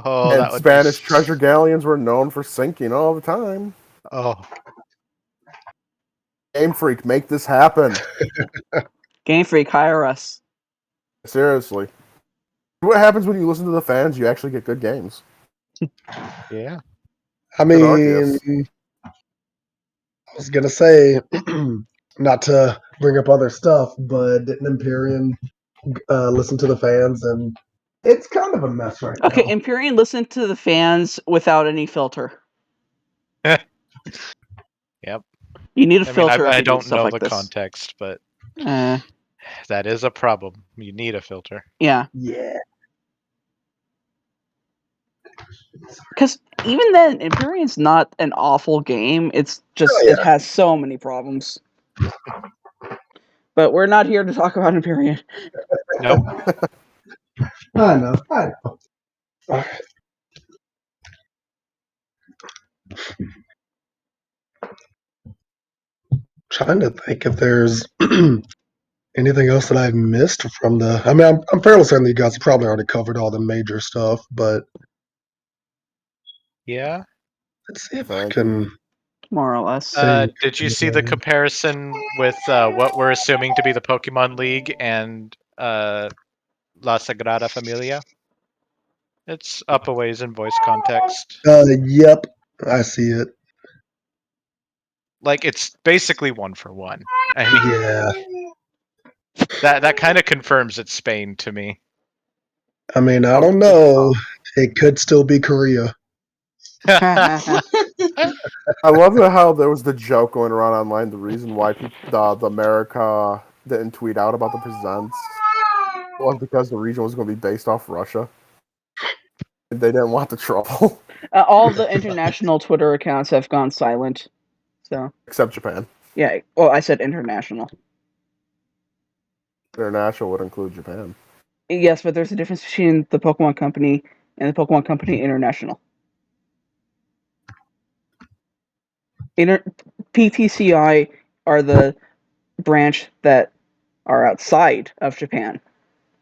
Oh, And that would Spanish be... treasure galleons were known for sinking all the time. Oh, Game Freak, make this happen. Game Freak, hire us. Seriously. What happens when you listen to the fans? You actually get good games. yeah. I Good mean, Arceus. I was gonna say, not to bring up other stuff, but didn't Empyrean listen to the fans, and it's kind of a mess right Okay, now. Empyrean, listen to the fans without any filter. Yep. You need a I mean, filter if I you're doing don't stuff know like the this. context, but Uh, that is a problem. You need a filter. yeah. Yeah. Because even then, Empyrean's not an awful game. It's just, Oh, yeah. it has so many problems. But we're not here to talk about Empyrean. Nope. I know. Alright. Trying to think if there's anything else that I've missed from the. I mean, I'm fairly certain that you guys probably already covered all the major stuff, but Yeah. let's see if I can. More or less. Did you see the comparison with what we're assuming to be the Pokemon League and La Sagrada Familia? It's up a ways in voice context. Yep, I see it. Like, it's basically one for one. I mean, Yeah. that kind of confirms it's Spain to me. I mean, I don't know. It could still be Korea. I love how there was the joke going around online. The reason why the America didn't tweet out about the presents was because the region was going to be based off Russia. And they didn't want the trouble. All the international Twitter accounts have gone silent. So Except Japan. yeah, well, I said international. International would include Japan. Yes, but there's a difference between the Pokemon Company and the Pokemon Company International. PTCI are the branch that are outside of Japan.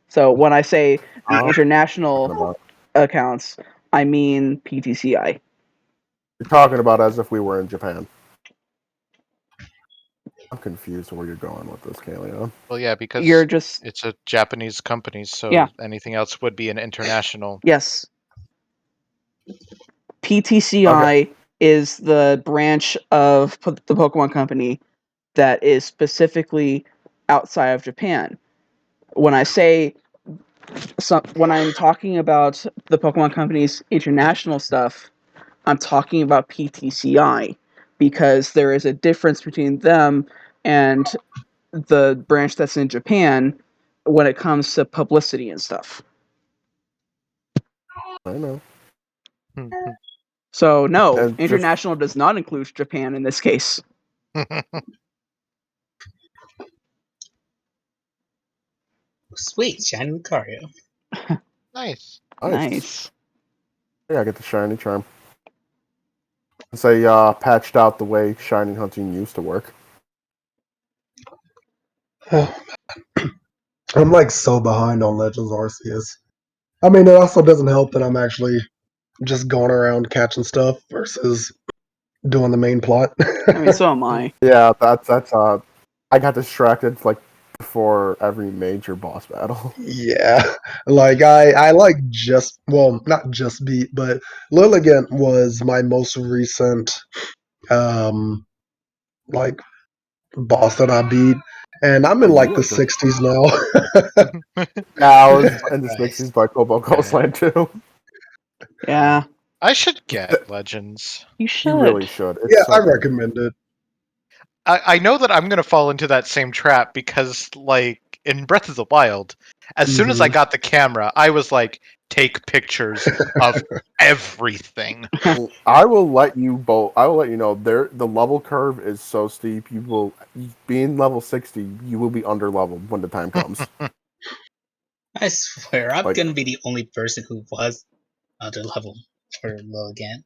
So when I say the international accounts, I mean PTCI. You're talking about as if we were in Japan. I'm confused where you're going with this, Kalion. Well, yeah, because You're just it's a Japanese company, so yeah. anything else would be an international. Yes. PTCI is the branch of the Pokemon Company that is specifically outside of Japan. When I say when I'm talking about the Pokemon Company's international stuff, I'm talking about PTCI because there is a difference between them and the branch that's in Japan when it comes to publicity and stuff. I know. So no, And international does not include Japan in this case. Sweet, shiny Lucario. Nice. Nice. Yeah, I get the shiny charm. They patched out the way shiny hunting used to work. I'm like so behind on Legends Arceus. I mean, it also doesn't help that I'm actually just going around catching stuff versus doing the main plot. I mean, so am I. Yeah, that's I got distracted like before every major boss battle. Yeah, like I like just well, not just beat, but Lilligant was my most recent like boss that I beat, and I'm in like You the are good. 60s now. Yeah, I was in the Christ. 60s by Kobo Coastline too. Yeah, I should get Legends. you You really should. should. It's Yeah, so I good. recommend it. I know that I'm gonna fall into that same trap because, like, in Breath of the Wild, as soon as I Mhm. got the camera, I was like, take pictures of everything. I will let you both. I will let you know. The level curve is so steep. You will, being level 60, you will be under leveled when the time comes. I swear, I'm Like gonna be the only person who was under level for Logan.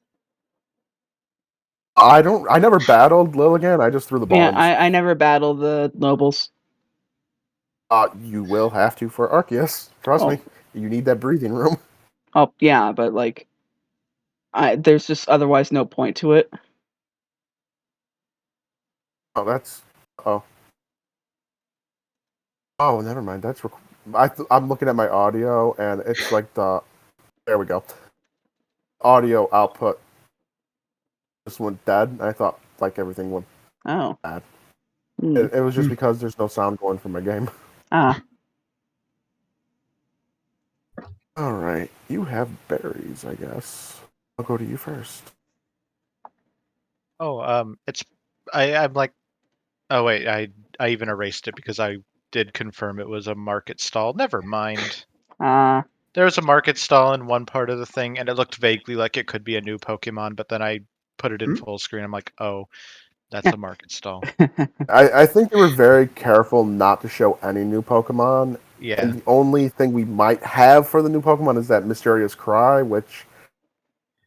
I never battled Lilligan. I just threw the Yeah, bombs. I never battled the nobles. You will have to for Arceus. Trust me. You need that breathing room. Oh yeah, but like, there's just otherwise no point to it. Oh, that's. Oh. Oh, never mind. That's. I'm looking at my audio, and it's like the. There we go. Audio output just went dead. I thought like everything went Oh. bad. Hmm. It was just because there's no sound going from my game. Ah. All right, you have berries, I guess. I'll go to you first. Oh, it's I'm like, oh wait, I even erased it because I did confirm it was a market stall. Never mind. Ah. There was a market stall in one part of the thing, and it looked vaguely like it could be a new Pokemon, but then I put it in full screen. I'm like, oh, that's a market stall. I think they were very careful not to show any new Pokemon. Yeah. And the only thing we might have for the new Pokemon is that mysterious cry, which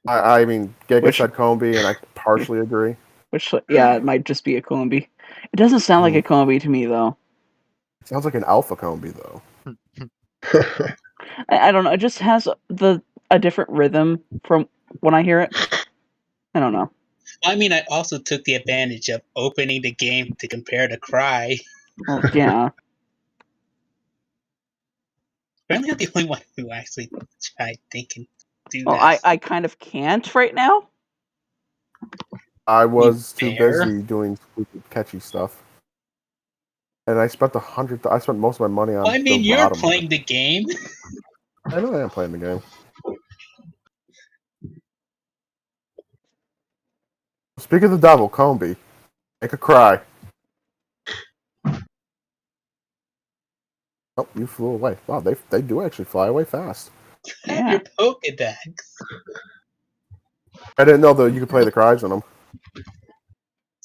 I mean, Giga Which- said Combi, and I partially agree. Which, yeah, it might just be a Combi. It doesn't sound like a Combi to me, though. It sounds like an Alpha Combi, though. I don't know. It just has a different rhythm from when I hear it. I don't know. I mean, I also took the advantage of opening the game to compare to Cry. Well, yeah. Apparently, I'm the only one who actually tried thinking do Well, that. I kind of can't right now. I was too fair. busy doing stupid, catchy stuff. And I spent I spent most of my money on Well, I mean, the you're bottom. playing the game. I know I am playing the game. Speak of the devil, Combi. Make a cry. Oh, you flew away. Wow, they do actually fly away fast. Have Yeah. your Pokedex. I didn't know that you could play the cries on them.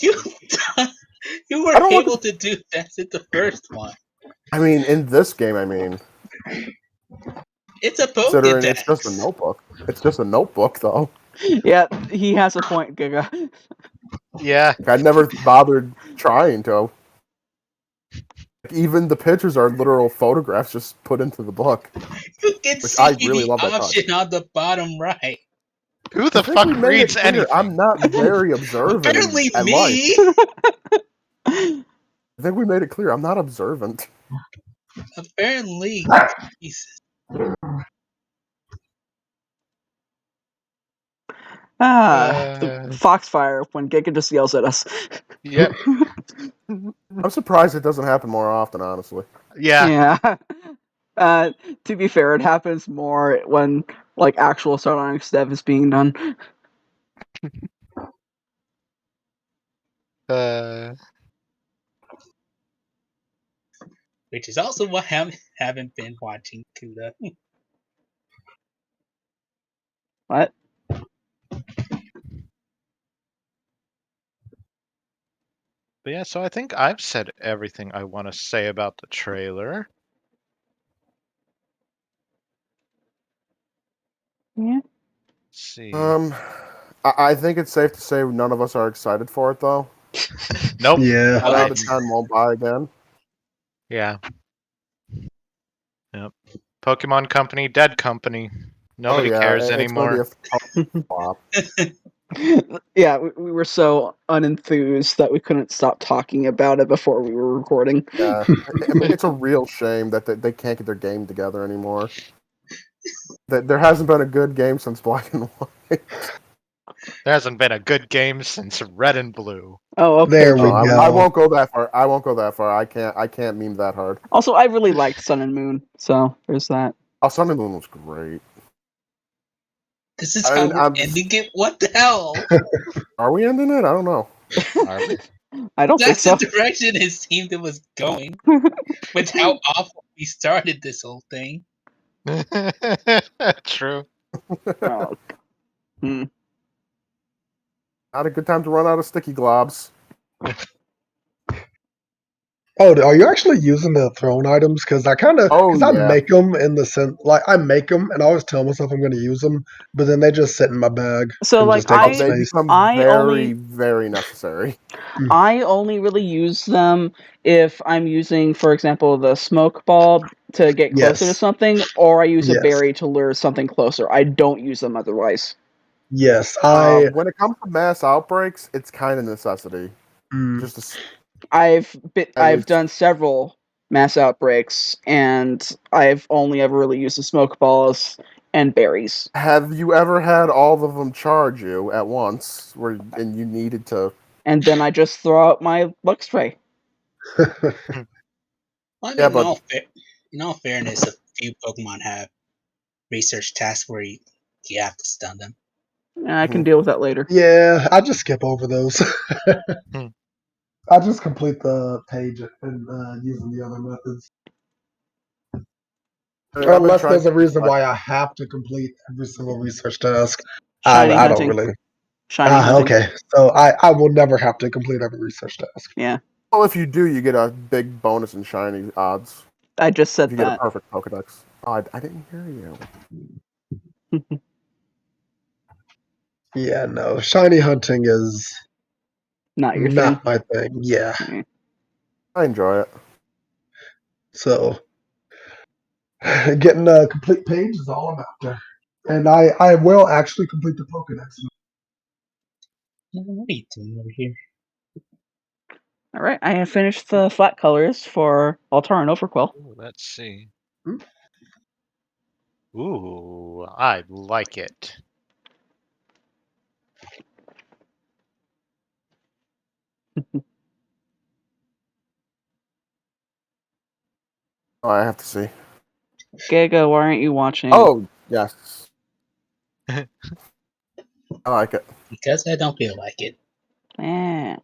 You, you were I don't able want to do that in the first one. I mean, in this game, I mean, It's a considering it's just a Pokedex. notebook. It's just a notebook, though. Yeah, he has a point, Giga. Yeah. Like, I never bothered trying to. Like, even the pictures are literal photographs just put into the book. You can Which see I really the love that touch. option on the bottom right. Who I the think we fuck made reads it clear anything? I'm not very observant Apparently, at life. me. I think we made it clear I'm not observant. Apparently, Jesus. Foxfire when Giga just yells at us. Yep. I'm surprised it doesn't happen more often, honestly. Yeah. Yeah. To be fair, it happens more when like actual Sardonic stuff is being done. Which is also why I haven't been watching Kuda. What? But yeah, so I think I've said everything I want to say about the trailer. Yeah. Let's see. I think it's safe to say none of us are excited for it, though. Nope. Yeah. 10 out of 10 won't buy again. Yeah. Yep. Pokemon Company, dead company. Nobody cares It's going anymore. to be a flop. Yeah, we were so unenthused that we couldn't stop talking about it before we were recording. Yeah, I mean, it's a real shame that they can't get their game together anymore. There hasn't been a good game since Black and White. There hasn't been a good game since Red and Blue. Oh, okay. There we No, go. I won't go that far. I won't go that far. I can't meme that hard. Also, I really liked Sun and Moon, so there's that. Oh, Sun and Moon was great. This is I how mean, we're ending it? What the hell? Are we ending it? I don't know. Are we? I don't think That's so. the direction it seemed it was going. With how awful we started this whole thing. True. Oh. Hmm. Not a good time to run out of sticky globs. Oh, are you actually using the thrown items? Because I kind of, Oh, I yeah. make them in the sense, like I make them, and I always tell myself I'm going to use them, but then they just sit in my bag So, and like, just take up They space. become I very, very necessary. I only really use them if I'm using, for example, the smoke ball to get closer to Yes. something, or I use a Yes. berry to lure something closer. I don't use them otherwise. Yes, When it comes to mass outbreaks, it's kind of necessity. Mm, Just I've least- done several mass outbreaks, and I've only ever really used the smoke balls and berries. have you ever had all of them charge you at once, and you needed to? And then I just throw out my luck spray. Well, I mean, Yeah, but in all fairness, a few Pokemon have research tasks where you have to stun them. I can deal with that later. yeah, I just skip over those. Hmm. I just complete the page and using the other methods. I've been Unless trying there's a to- reason why I have to complete every single research task. Shiny I don't hunting. really. Shiny hunting. Okay, so I will never have to complete every research task. Yeah, Well, if you do, you get a big bonus in shiny odds. I just If said you get a that. perfect Pokedex. Oh, I didn't hear you. Yeah, no, shiny hunting is Not your not thing. my thing. Yeah, Yeah. I enjoy it. so getting a complete page is all I'm after, and I will actually complete the Pokedex. What are you doing over here? All right, I have finished the flat colors for Altar and Overquill. Ooh, let's see. Hmm? Ooh, I like it. Oh, I have to see. Giga, why aren't you watching? Oh, yes. I like it. Because I don't feel like it. Eh.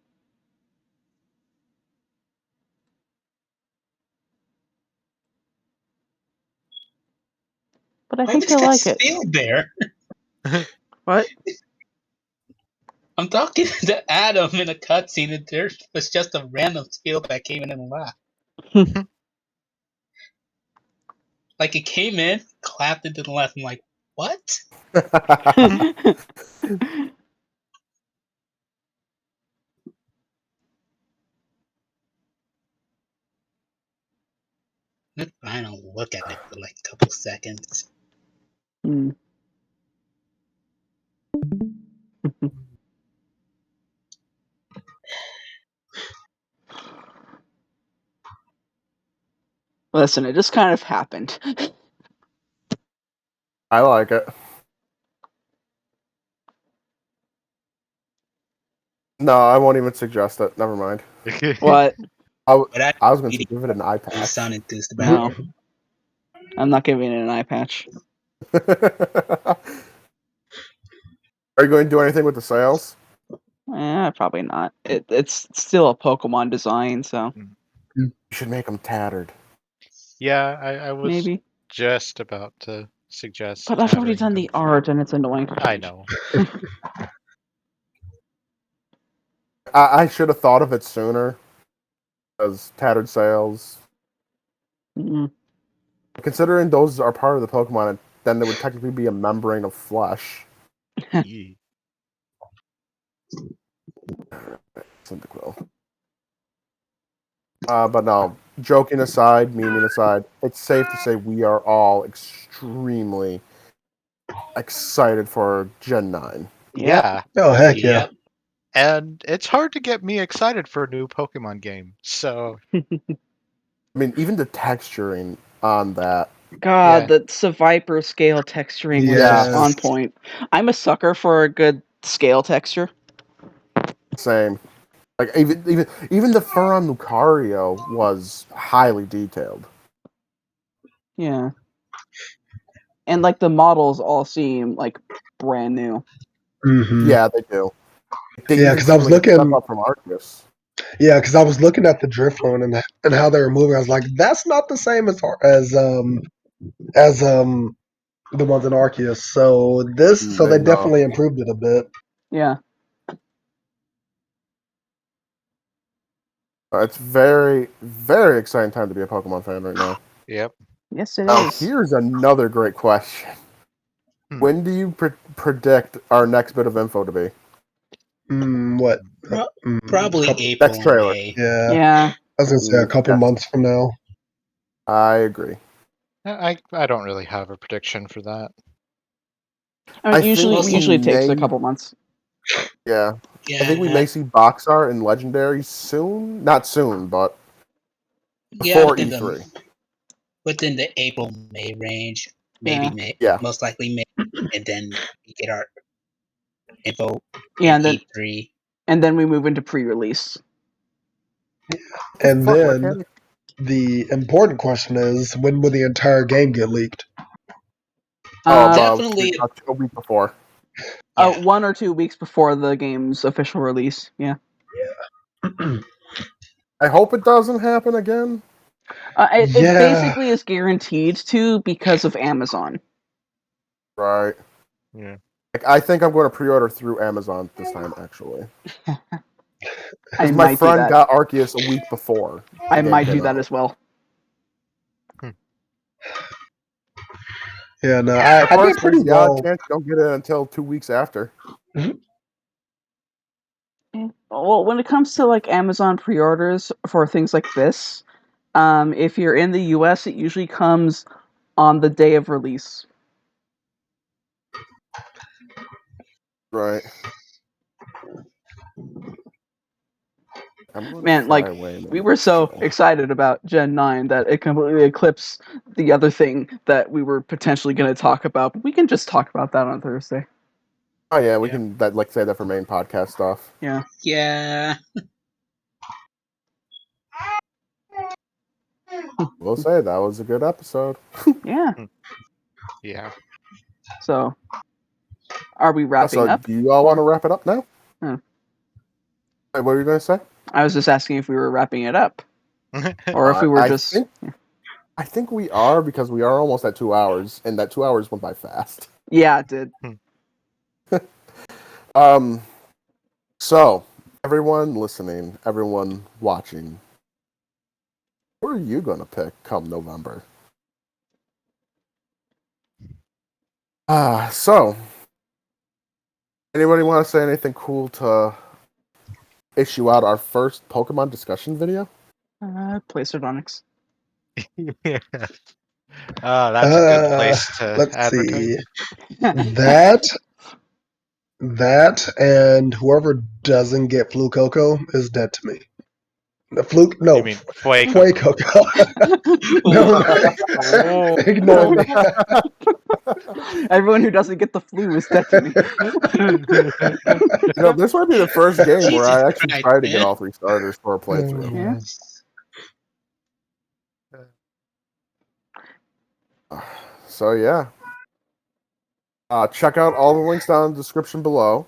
But I Why think this you'll guy like it. still there? What? I'm talking to Adam in a cutscene, and there was just a random spiel that came in and laughed. Like it came in, clapped into the left. I'm like, what? I don't look at it for like a couple seconds. Hmm. Listen, it just kind of happened. I like it. No, I won't even suggest it. Never mind. What? I But was going to really give it an eye you sound patch. enthused about it. No, I'm not giving it an eye patch. Are you going to do anything with the sales? Probably not. It's still a Pokemon design, so You should make them tattered. Yeah, I was maybe. just about to suggest. But I've already tattering done the them. art, and it's annoying. I know. I should have thought of it sooner. As tattered sales. Mm. Considering those are part of the Pokemon, then there would technically be a membrane of flesh. Yee. Cyndaquil. But no, joking aside, memeing aside, it's safe to say we are all extremely excited for Gen 9. Yeah. Oh, heck yeah. Yep. And it's hard to get me excited for a new Pokemon game. So I mean, even the texturing on that. God, Yeah. the Seviper scale texturing was Yes. just on point. I'm a sucker for a good scale texture. Same. Like even the fur on Lucario was highly detailed. Yeah. And like the models all seem like brand new. Hmm. Yeah, they do. They Yeah, even 'cause I seem was like a step looking- up from Arceus. Yeah, because I was looking at the Drifloon and how they were moving. I was like, that's not the same as the ones in Arceus. So they No. definitely improved it a bit. Yeah. It's very, very exciting time to be a Pokemon fan right now. Yep. Yes, it Now, is. here's another great question. When do you predict our next bit of info to be? What? Probably Couple- April Next and trailer. May. Yeah, Yeah. I was gonna say a couple Yes. months from now. I agree. I don't really have a prediction for that. I mean, I think usually it takes a may- couple months. Yeah. Yeah. I think we may see box art and legendary soon. Not soon, but Yeah, before within E3. within the April-May range. Maybe Yeah. May. Yeah. Most likely May. And then we get our info Yeah, in and then E3. and then we move into pre-release. And Fuck, why then can't the important question is, when will the entire game get leaked? Definitely- a week before. Yeah. 1 or 2 weeks before the game's official release. Yeah. I hope it doesn't happen again. It Yeah. basically is guaranteed to because of Amazon. Right. Yeah. Like, I think I'm going to pre-order through Amazon this time, actually. I Because my might do friend that. got Arceus a week before. I the game might came do that out. as well. Yeah, no, Of I course, did there's pretty the odd well. chance you don't get it until 2 weeks after. Well, when it comes to like Amazon pre-orders for things like this, if you're in the US, it usually comes on the day of release. Right. I'm going to Man, fly like away. we were so show. excited about Gen 9 that it completely eclipsed the other thing that we were potentially going to talk about. But we can just talk about that on Thursday. Oh yeah, we Yeah. can say that for main podcast stuff. Yeah. Yeah. We'll say that was a good episode. Yeah. Yeah. So, are we wrapping So, up? do you all want to wrap it up now? Hmm. Wait, what were you going to say? I was just asking if we were wrapping it up, or if we were I just. I think we are, because we are almost at 2 hours, and that 2 hours went by fast. Yeah, it did. So, everyone listening, everyone watching, who are you going to pick come November? So, anybody want to say anything cool to issue out our first Pokemon discussion video? Play Sardonyx. Yeah. That's a good place to Let's advertise. see. That and whoever doesn't get Flucoco is dead to me. The Fluke, no, You mean Fuego? Fuecoco. No, Oh. ignore me. Everyone who doesn't get the flu is dead to me. This might be the first game where I Jesus actually Christ, try to get man. all 3 starters for a playthrough. Yeah. So yeah. Check out all the links down in the description below.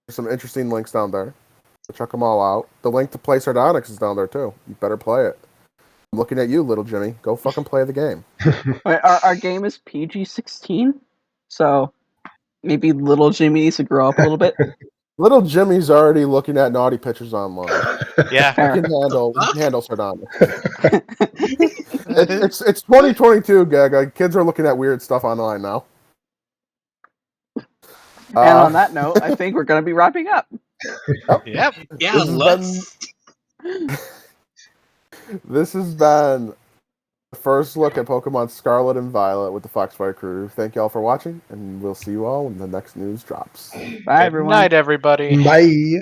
There's some interesting links down there. So check them all out. The link to play Sardonyx is down there too. You better play it. I'm looking at you, little Jimmy. Go fucking play the game. Wait, our game is PG-16, so maybe little Jimmy needs to grow up a little bit. Little Jimmy's already looking at naughty pictures online. Yeah. Fair. He can handle Sardonyx. It's 2022, Giga. Kids are looking at weird stuff online now. And on that note, I think we're going to be wrapping up. Yep. Yeah, This has been the first look at Pokemon Scarlet and Violet with the Foxfire crew. Thank you all for watching, and we'll see you all when the next news drops. Bye, Good everyone. night, everybody. Bye.